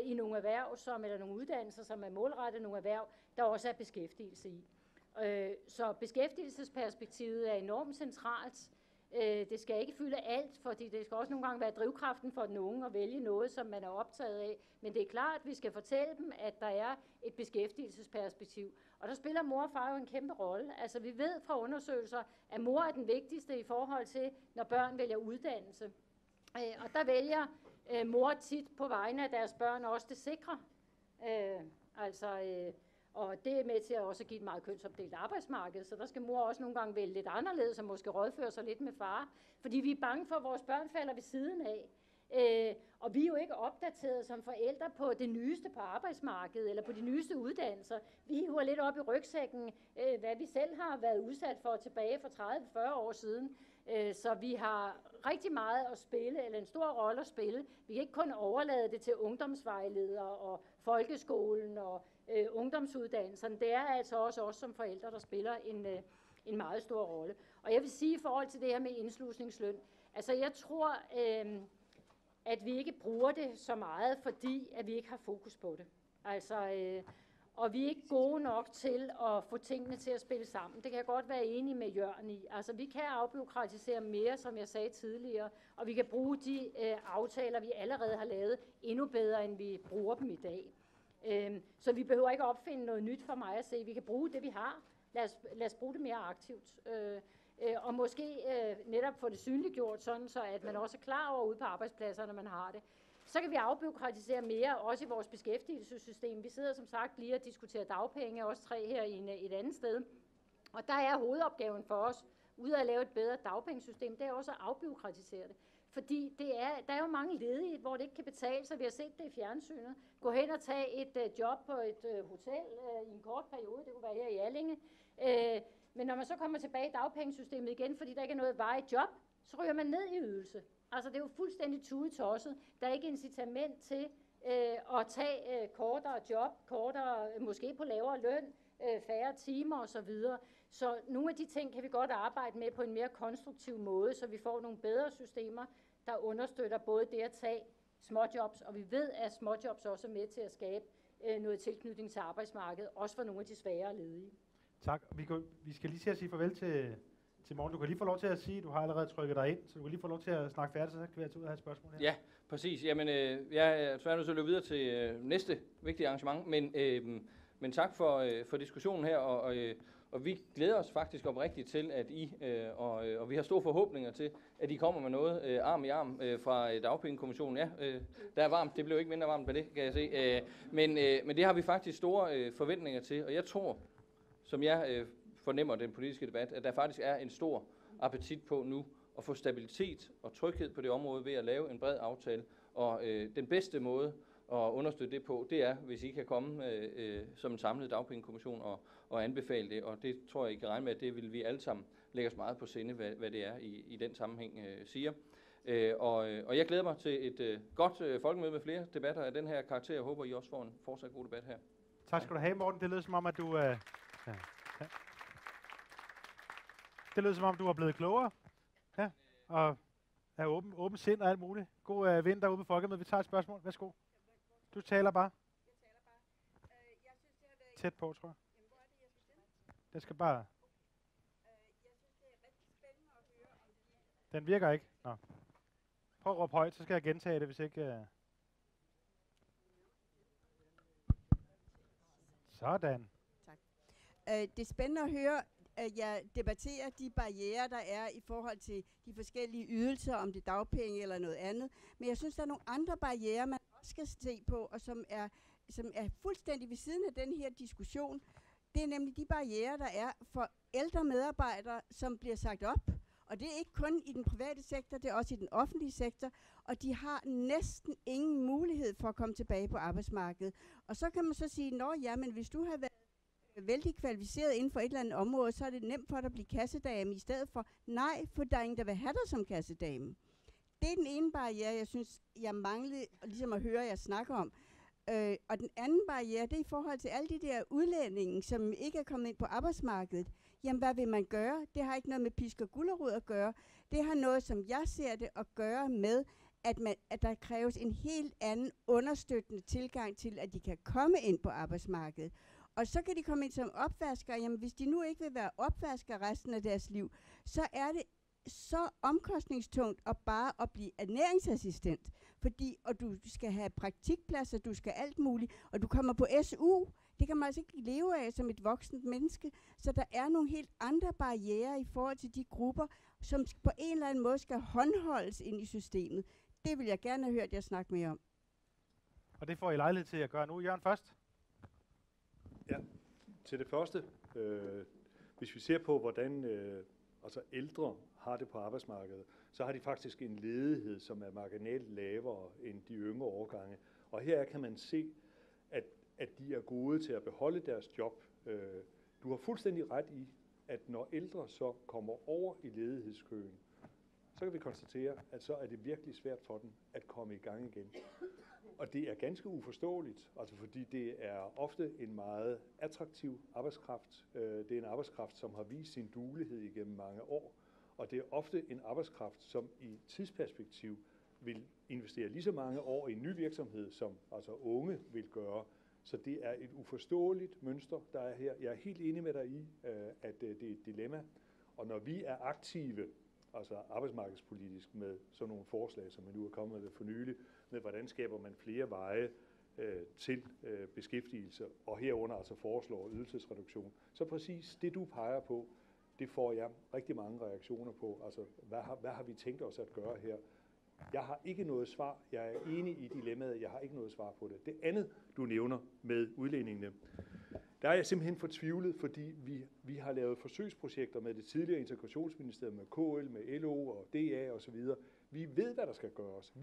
i nogle erhverv, eller nogle uddannelser, som er målrettet nogle erhverv, der også er beskæftigelse i. Så beskæftigelsesperspektivet er enormt centralt. Det skal ikke fylde alt, fordi det skal også nogle gange være drivkraften for den unge at vælge noget, som man er optaget af. Men det er klart, at vi skal fortælle dem, at der er et beskæftigelsesperspektiv. Og der spiller mor og far jo en kæmpe rolle. Altså vi ved fra undersøgelser, at mor er den vigtigste i forhold til, når børn vælger uddannelse. Og der vælger mor tit på vegne af deres børn også det sikre. Og det er med til at også give et meget kønsopdelt arbejdsmarked, så der skal mor også nogle gange vælge lidt anderledes, og måske rådføre sig lidt med far, fordi vi er bange for, at vores børn falder ved siden af. Og vi er jo ikke opdateret som forældre på det nyeste på arbejdsmarkedet, eller på de nyeste uddannelser. Vi hiver lidt op i rygsækken, hvad vi selv har været udsat for tilbage for 30-40 år siden. Så vi har rigtig meget at spille, eller en stor rolle at spille. Vi kan ikke kun overlade det til ungdomsvejledere og folkeskolen og ungdomsuddannelserne. Det er altså også os som forældre, der spiller en meget stor rolle. Og jeg vil sige i forhold til det her med indslusningsløn, altså jeg tror, at vi ikke bruger det så meget, fordi at vi ikke har fokus på det. Og vi er ikke gode nok til at få tingene til at spille sammen. Det kan jeg godt være enig med Jørgen i. Altså vi kan afbureaukratisere mere, som jeg sagde tidligere, og vi kan bruge de aftaler, vi allerede har lavet, endnu bedre, end vi bruger dem i dag. Så vi behøver ikke opfinde noget nyt for mig at se. Vi kan bruge det, vi har. Lad os bruge det mere aktivt. Og måske netop få det synliggjort, sådan så at man også er klar over ude på arbejdspladserne, når man har det. Så kan vi afbureaukratisere mere, også i vores beskæftigelsessystem. Vi sidder som sagt lige og diskuterer dagpenge, også 3 her i et andet sted. Og der er hovedopgaven for os, ud at lave et bedre dagpengesystem, det er også at afbureaukratisere det. Fordi der er jo mange ledige, hvor det ikke kan betale sig. Vi har set det i fjernsynet. Gå hen og tage et job på et hotel i en kort periode. Det kunne være her i Allinge. Men når man så kommer tilbage i dagpengesystemet igen, fordi der ikke er noget varigt job, så ryger man ned i ydelse. Altså det er jo fuldstændig tudetosset. Der er ikke incitament til at tage kortere job, måske på lavere løn, færre timer osv. Så nogle af de ting kan vi godt arbejde med på en mere konstruktiv måde, så vi får nogle bedre systemer, der understøtter både det at tage småjobs, og vi ved, at småjobs også er med til at skabe noget tilknytning til arbejdsmarkedet, også for nogle af de svagere ledige. Tak. Vi skal lige til at sige farvel til Morten. Du kan lige få lov til at sige, du har allerede trykket dig ind, så du kan lige få lov til at snakke færdigt, så kan vi tage ud og have et spørgsmål her. Ja, præcis. Jamen, jeg er tværtimod til at løbe videre til næste vigtige arrangement, men tak for diskussionen her, Og vi glæder os faktisk oprigtigt til, at I, og vi har store forhåbninger til, at I kommer med noget arm i arm fra Dagpengekommissionen. Ja, der er varmt, det blev ikke mindre varmt med det, kan jeg se. Men det har vi faktisk store forventninger til, og jeg tror, som jeg fornemmer den politiske debat, at der faktisk er en stor appetit på nu at få stabilitet og tryghed på det område ved at lave en bred aftale. Og den bedste måde at understøtte det på, det er, hvis I kan komme som en samlet Dagpengekommission og anbefale det. Og det tror jeg, I kan regne med, at det vil vi alle sammen lægge os meget på sinde, hvad det er i den sammenhæng siger. Og jeg glæder mig til et godt folkemøde med flere debatter af den her karakter. Jeg håber, I også får en fortsat god debat her. Tak skal du have, Morten. Det lyder som om, at du... Det lyder som om, du er blevet klogere. Ja, og er åben sind og alt muligt. God vind derude på folkemødet. Vi tager et spørgsmål. Værsgo. Du taler bare. Tæt på, tror jeg. Det skal bare... Den virker ikke. Nå. Prøv at råbe højt, så skal jeg gentage det, hvis ikke... Sådan. Tak. Det er spændende at høre, at jeg debatterer de barrierer, der er i forhold til de forskellige ydelser, om det er dagpenge eller noget andet. Men jeg synes, der er nogle andre barrierer, man også skal se på, og som er fuldstændig ved siden af den her diskussion. Det er nemlig de barrierer, der er for ældre medarbejdere, som bliver sagt op. Og det er ikke kun i den private sektor, det er også i den offentlige sektor. Og de har næsten ingen mulighed for at komme tilbage på arbejdsmarkedet. Og så kan man så sige, men hvis du har været vældig kvalificeret inden for et eller andet område, så er det nemt for dig at blive kassedame i stedet for. Nej, for der er ingen, der vil have dig som kassedame. Det er den ene barriere, jeg synes, jeg manglede ligesom at høre jer snakke om. Og den anden barriere, det er i forhold til alle de der udlændinge, som ikke er kommet ind på arbejdsmarkedet. Jamen, hvad vil man gøre? Det har ikke noget med pisk og gulerod at gøre. Det har noget, som jeg ser det, at gøre med, at der kræves en helt anden understøttende tilgang til, at de kan komme ind på arbejdsmarkedet. Og så kan de komme ind som opvasker. Jamen, hvis de nu ikke vil være opvasker resten af deres liv, så er det så omkostningstungt at bare at blive ernæringsassistent. Og du skal have praktikpladser, du skal alt muligt, og du kommer på SU. Det kan man altså ikke leve af som et voksent menneske. Så der er nogle helt andre barrierer i forhold til de grupper, som på en eller anden måde skal håndholdes ind i systemet. Det vil jeg gerne have hørt jer snakke mere om. Og det får I lejlighed til at gøre nu. Jørgen først. Ja, til det første. Hvis vi ser på, hvordan ældre har det på arbejdsmarkedet, så har de faktisk en ledighed, som er marginalt lavere end de yngre årgange. Og her kan man se, at de er gode til at beholde deres job. Du har fuldstændig ret i, at når ældre så kommer over i ledighedskøen, så kan vi konstatere, at så er det virkelig svært for dem at komme i gang igen. Og det er ganske uforståeligt, fordi det er ofte en meget attraktiv arbejdskraft. Det er en arbejdskraft, som har vist sin duelighed igennem mange år. Og det er ofte en arbejdskraft, som i tidsperspektiv vil investere lige så mange år i en ny virksomhed, som unge vil gøre. Så det er et uforståeligt mønster, der er her. Jeg er helt enig med dig i, at det er et dilemma. Og når vi er aktive, arbejdsmarkedspolitisk med sådan nogle forslag, som vi nu er kommet med for nylig, med hvordan skaber man flere veje til beskæftigelse, og herunder foreslår ydelsesreduktion, så præcis det, du peger på, det får jeg rigtig mange reaktioner på. Hvad har vi tænkt os at gøre her? Jeg har ikke noget svar. Jeg er enig i dilemmaet. Jeg har ikke noget svar på det. Det andet, du nævner med udlændingene, der er jeg simpelthen fortvivlet, fordi vi har lavet forsøgsprojekter med det tidligere integrationsministerium, med KL, med LO og DA osv. Vi ved, hvad der skal gøres.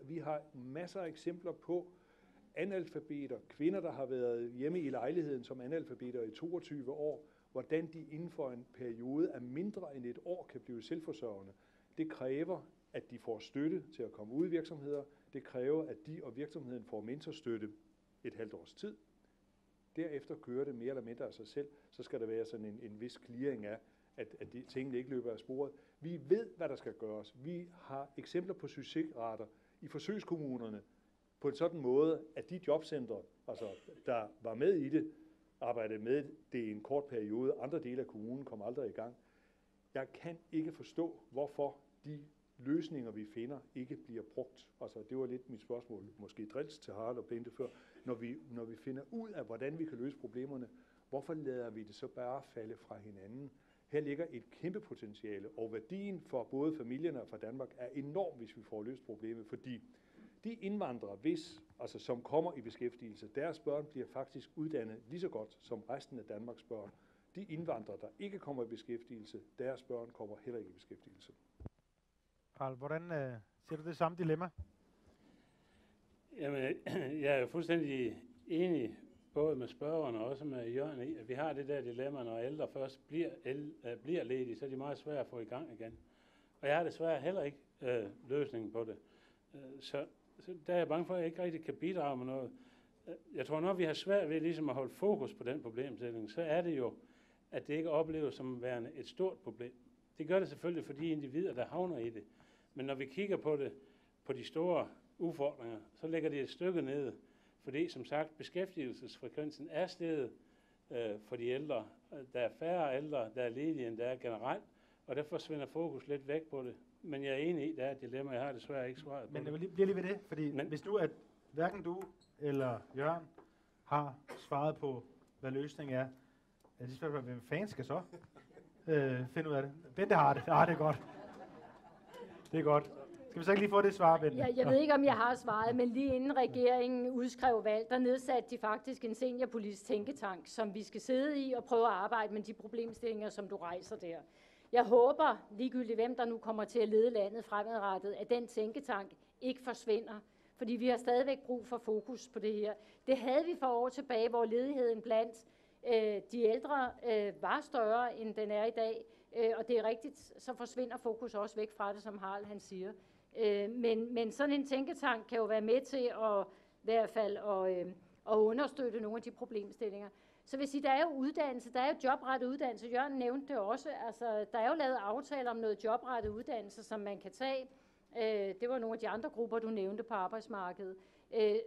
Vi har masser af eksempler på analfabeter, kvinder, der har været hjemme i lejligheden som analfabeter i 22 år, hvordan de inden for en periode af mindre end et år kan blive selvforsørgende. Det kræver, at de får støtte til at komme ud i virksomheder. Det kræver, at de og virksomheden får mentorstøtte et halvt års tid. Derefter kører det mere eller mindre af sig selv. Så skal der være sådan en vis clearing af, at tingene ikke løber af sporet. Vi ved, hvad der skal gøres. Vi har eksempler på succesrater i forsøgskommunerne på en sådan måde, at de jobcentre, der var med i det, arbejdede med det i en kort periode. Andre dele af kommunen kom aldrig i gang. Jeg kan ikke forstå, hvorfor de løsninger, vi finder, ikke bliver brugt. Altså, det var lidt mit spørgsmål, måske drills til Harald og Bente før. Når vi finder ud af, hvordan vi kan løse problemerne, hvorfor lader vi det så bare falde fra hinanden? Her ligger et kæmpe potentiale, og værdien for både familierne og for Danmark er enorm, hvis vi får løst problemet, fordi de indvandrere, som kommer i beskæftigelse, deres børn bliver faktisk uddannet lige så godt som resten af Danmarks børn. De indvandrere, der ikke kommer i beskæftigelse, deres børn kommer heller ikke i beskæftigelse. Harald, hvordan ser du det samme dilemma? Jamen, jeg er jo fuldstændig enig både med spørgerne og også med Jørgen i, at vi har det der dilemma, når ældre først bliver ledige, så er de meget svære at få i gang igen. Og jeg har desværre heller ikke løsningen på det. Så der er jeg bange for, at jeg ikke rigtig kan bidrage med noget. Jeg tror, når vi har svært ved ligesom at holde fokus på den problemstilling, så er det jo, at det ikke opleves som værende et stort problem. Det gør det selvfølgelig for de individer, der havner i det. Men når vi kigger på det, på de store udfordringer, så ligger det et stykke ned. Fordi som sagt, beskæftigelsesfrekvensen er steget for de ældre. Der er færre ældre, der er ledige, end der er generelt. Og derfor forsvinder fokus lidt væk på det. Men jeg er enig i, at der er et dilemma. Jeg har desværre ikke svaret på det. Men jeg bliver lige ved det, fordi hvis nu at hverken du eller Jørgen har svaret på, hvad løsningen er, så spørger jeg, hvem fanden skal så finde ud af det? Bente har det. Det er godt. Det er godt. Skal vi så ikke lige få det svar, Bente? Ja, jeg ved ikke, om jeg har svaret, men lige inden regeringen udskrev valg, der nedsatte de faktisk en seniorpolitisk tænketank, som vi skal sidde i og prøve at arbejde med de problemstillinger, som du rejser der. Jeg håber, ligegyldigt hvem der nu kommer til at lede landet fremadrettet, at den tænketank ikke forsvinder, fordi vi har stadigvæk brug for fokus på det her. Det havde vi for år tilbage, hvor ledigheden blandt de ældre var større, end den er i dag. Og det er rigtigt, så forsvinder fokus også væk fra det, som Harald han siger. Men sådan en tænketank kan jo være med til at i hvert fald at understøtte nogle af de problemstillinger. Så vil sige, der er jo uddannelse, der er jo jobrettet uddannelse. Jørgen nævnte det også. Altså, der er jo lavet aftaler om noget jobrettet uddannelse, som man kan tage. Det var nogle af de andre grupper, du nævnte på arbejdsmarkedet.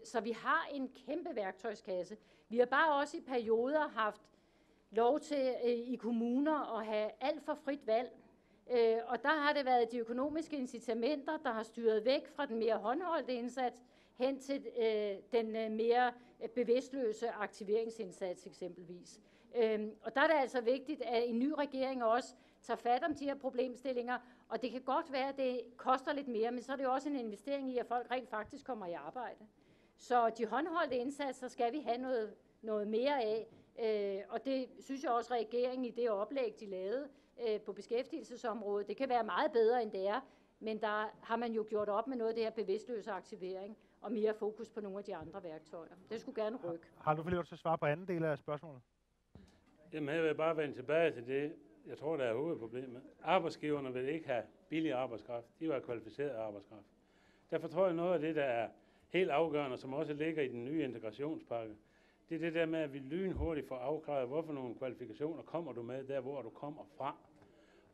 Så vi har en kæmpe værktøjskasse. Vi har bare også i perioder haft lov til i kommuner at have alt for frit valg. Og der har det været de økonomiske incitamenter, der har styret væk fra den mere håndholdte indsats hen til den mere bevidstløse aktiveringsindsats eksempelvis. Og der er det altså vigtigt, at en ny regering også tager fat om de her problemstillinger, og det kan godt være, at det koster lidt mere, men så er det jo også en investering i, at folk rent faktisk kommer i arbejde. Så de håndholdte indsatser skal vi have noget mere af, og det synes jeg også, regeringen i det oplæg, de lavede på beskæftigelsesområdet, det kan være meget bedre, end det er, men der har man jo gjort op med noget af det her bevidstløse aktivering, og mere fokus på nogle af de andre værktøjer. Det skulle gerne rykke. Har du forlevet til at svare på anden del af spørgsmålet? Jamen, jeg vil bare vende tilbage til det, jeg tror, der er hovedproblemet. Arbejdsgiverne vil ikke have billig arbejdskraft. De vil have kvalificeret arbejdskraft. Derfor tror jeg, noget af det, der er helt afgørende, som også ligger i den nye integrationspakke, det er det der med, at vi lynhurtigt får afklaret, hvorfor nogle kvalifikationer kommer du med, der hvor du kommer fra.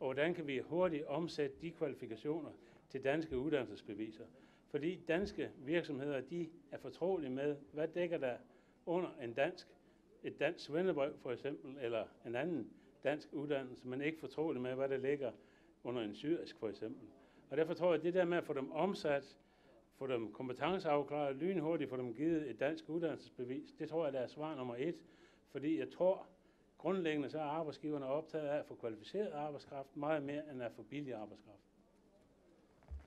Og hvordan kan vi hurtigt omsætte de kvalifikationer til danske uddannelsesbeviser. Fordi danske virksomheder, de er fortrolige med, hvad dækker der under et dansk svendebrev for eksempel, eller en anden dansk uddannelse, men ikke fortrolige med, hvad der ligger under en syrisk for eksempel. Og derfor tror jeg, at det der med at få dem omsat, få dem kompetenceafklaret lynhurtigt, få dem givet et dansk uddannelsesbevis, det tror jeg, der er svar nummer 1. Fordi jeg tror, grundlæggende så er arbejdsgiverne optaget af at få kvalificeret arbejdskraft meget mere end at få billig arbejdskraft.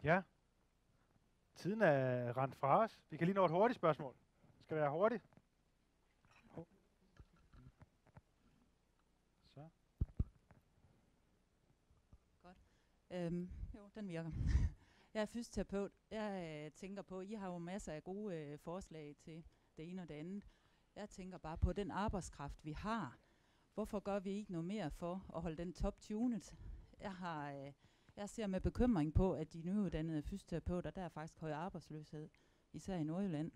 Ja. Tiden er rendt fra os. Vi kan lige nå et hurtigt spørgsmål. Det skal være hurtigt. Så. Godt. Jo, den virker. Jeg er fysioterapeut. Jeg tænker på, I har jo masser af gode forslag til det ene og det andet. Jeg tænker bare på den arbejdskraft, vi har. Hvorfor gør vi ikke noget mere for at holde den top-tunet? Jeg ser med bekymring på, at de nyuddannede fysioterapeuter, der er faktisk høj arbejdsløshed, især i Nordjylland.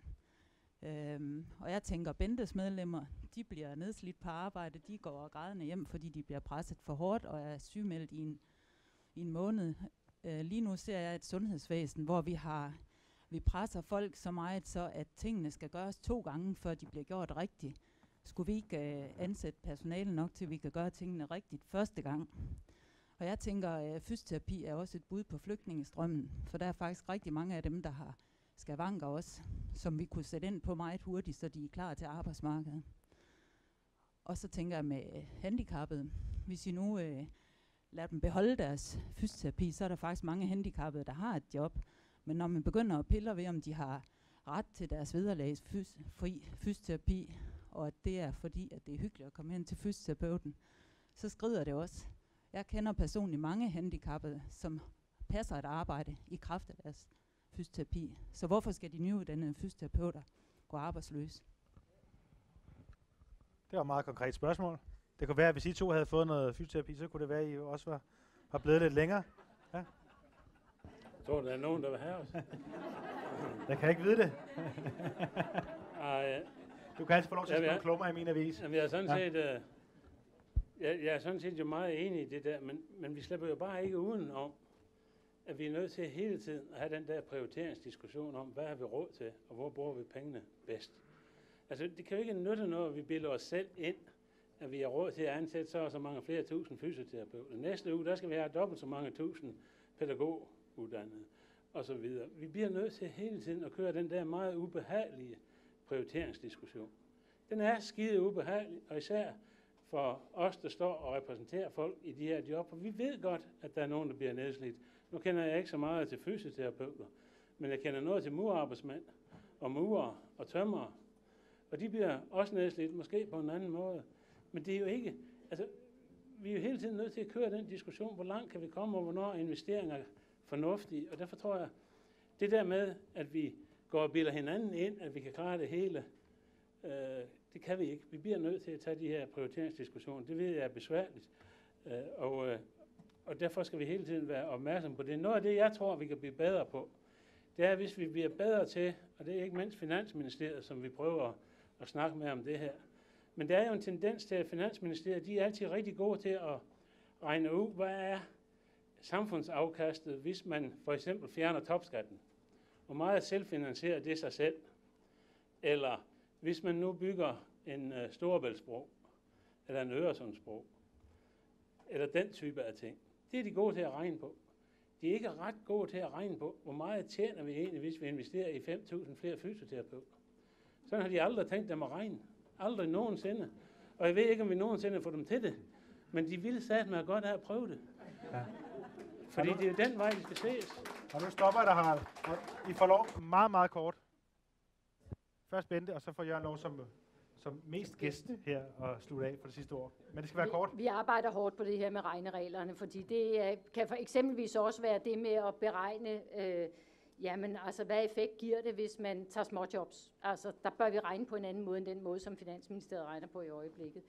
Og jeg tænker, Bentes medlemmer, de bliver nedslidt på arbejde, de går grædende hjem, fordi de bliver presset for hårdt og er sygemeldt i en måned. Lige nu ser jeg et sundhedsvæsen, hvor vi presser folk så meget, så at tingene skal gøres 2 gange, før de bliver gjort rigtigt. Skulle vi ikke ansætte personale nok til, at vi kan gøre tingene rigtigt første gang? Og jeg tænker, at fysioterapi er også et bud på flygtningestrømmen, for der er faktisk rigtig mange af dem, der har skavanker også, som vi kunne sætte ind på meget hurtigt, så de er klar til arbejdsmarkedet. Og så tænker jeg med handicappede, hvis I nu lader dem beholde deres fysioterapi, så er der faktisk mange handicappede, der har et job. Men når man begynder at pille ved, om de har ret til deres vederlagsfri fysioterapi, og at det er fordi, at det er hyggeligt at komme hen til fysioterapeuten, så skrider det også. Jeg kender personligt mange handicappede, som passer et arbejde i kraft af deres fysioterapi. Så hvorfor skal de nyuddannede fysioterapeuter gå arbejdsløse? Det var et meget konkret spørgsmål. Det kunne være, at hvis I to havde fået noget fysioterapi, så kunne det være, at I også var blevet lidt længere. Ja. Jeg tror, der er nogen, der vil have os. Jeg kan ikke vide det. Ja. Du kan altid få lov til at skrive klummer i min avis. Jamen, jeg er sådan set jo meget enig i det der, men vi slipper jo bare ikke uden om, at vi er nødt til hele tiden at have den der prioriteringsdiskussion om, hvad har vi råd til, og hvor bruger vi pengene bedst. Altså, det kan jo ikke nytte noget, at vi bilder os selv ind, at vi har råd til at ansætte så mange flere tusind fysioterapeuter. Næste uge, der skal vi have dobbelt så mange tusind pædagoguddannede, og så videre. Vi bliver nødt til hele tiden at køre den der meget ubehagelige prioriteringsdiskussion. Den er skide ubehagelig, og især for os, der står og repræsenterer folk i de her job. Og vi ved godt, at der er nogen, der bliver nedslidt. Nu kender jeg ikke så meget til fysioterapeuter, men jeg kender noget til murarbejdsmænd og murer og tømrere. Og de bliver også nedslidt, måske på en anden måde. Men det er jo ikke, altså, vi er jo hele tiden nødt til at køre den diskussion, hvor langt kan vi komme, og hvornår investeringer er fornuftige. Og derfor tror jeg, det der med, at vi går og bilder hinanden ind, at vi kan klare det hele, det kan vi ikke. Vi bliver nødt til at tage de her prioriteringsdiskussioner. Det ved jeg er besværligt. Og derfor skal vi hele tiden være opmærksom på det. Noget af det, jeg tror, vi kan blive bedre på, det er, hvis vi bliver bedre til, og det er ikke mindst Finansministeriet, som vi prøver at snakke med om det her. Men der er jo en tendens til, at Finansministeriet, de er altid rigtig gode til at regne ud, hvad er samfundsafkastet, hvis man for eksempel fjerner topskatten. Hvor meget selvfinansierer det sig selv? Eller hvis man nu bygger en Storebæltsbro, eller en Øresundsbro, eller den type af ting. Det er de gode til at regne på. De er ikke ret gode til at regne på, hvor meget tjener vi egentlig, hvis vi investerer i 5.000 flere fysioterapeuter. Sådan har de aldrig tænkt dem at regne. Aldrig nogensinde. Og jeg ved ikke, om vi nogensinde får dem til det. Men de ville satme godt have at prøve det. Ja. Fordi det er jo den vej, de skal ses. Og nu stopper jeg dig, Harald. I får lov meget, meget kort. Først Bente, og så får Jørgen lov som mest gæst her og slutte af for det sidste år. Men det skal være kort. Vi arbejder hårdt på det her med regnereglerne, fordi det kan for eksempelvis også være det med at beregne, jamen altså hvad effekt giver det, hvis man tager småjobs. Altså der bør vi regne på en anden måde end den måde, som Finansministeriet regner på i øjeblikket.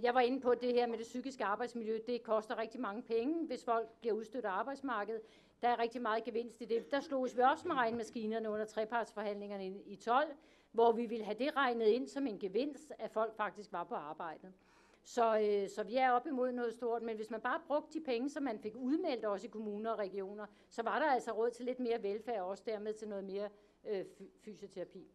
Jeg var inde på det her med det psykiske arbejdsmiljø. Det koster rigtig mange penge, hvis folk bliver udstødt af arbejdsmarkedet. Der er rigtig meget gevinst i det. Der sloges vi også med regnemaskinerne under trepartsforhandlingerne i 12, hvor vi ville have det regnet ind som en gevinst, at folk faktisk var på arbejdet. Så vi er op imod noget stort, men hvis man bare brugte de penge, som man fik udmeldt også i kommuner og regioner, så var der altså råd til lidt mere velfærd og også dermed til noget mere fysioterapi.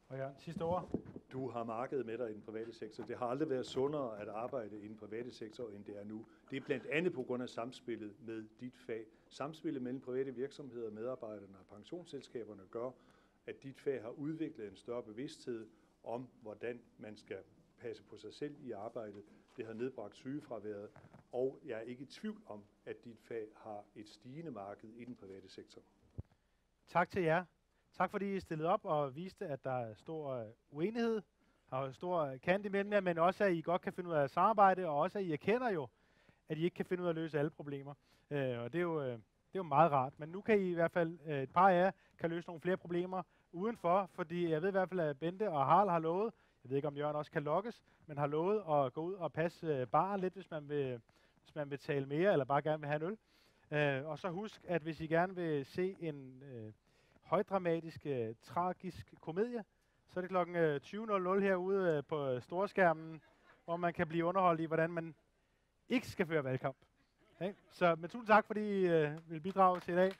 Og ja, sidste ord. Du har markedet med dig i den private sektor. Det har aldrig været sundere at arbejde i den private sektor, end det er nu. Det er blandt andet på grund af samspillet med dit fag. Samspillet mellem private virksomheder, medarbejderne og pensionsselskaberne gør, at dit fag har udviklet en større bevidsthed om, hvordan man skal passe på sig selv i arbejdet. Det har nedbragt sygefraværet, og jeg er ikke i tvivl om, at dit fag har et stigende marked i den private sektor. Tak til jer. Tak fordi I stillede op og viste, at der er stor uenighed og stor kant imellem jer, men også at I godt kan finde ud af at samarbejde, og også at I erkender jo, at I ikke kan finde ud af at løse alle problemer. Og det er jo meget rart. Men nu kan I hvert fald, et par af jer, kan løse nogle flere problemer udenfor, fordi jeg ved i hvert fald, at Bente og Harald har lovet, jeg ved ikke om Jørgen også kan lokkes, men har lovet at gå ud og passe baren lidt, hvis man vil tale mere, eller bare gerne vil have en øl. Og så husk, at hvis I gerne vil se en højdramatisk, tragisk komedie, så er det klokken 20.00 herude på storskærmen, hvor man kan blive underholdt i, hvordan man ikke skal føre valgkamp. Okay? Så tusind tak, fordi I vil bidrage til i dag.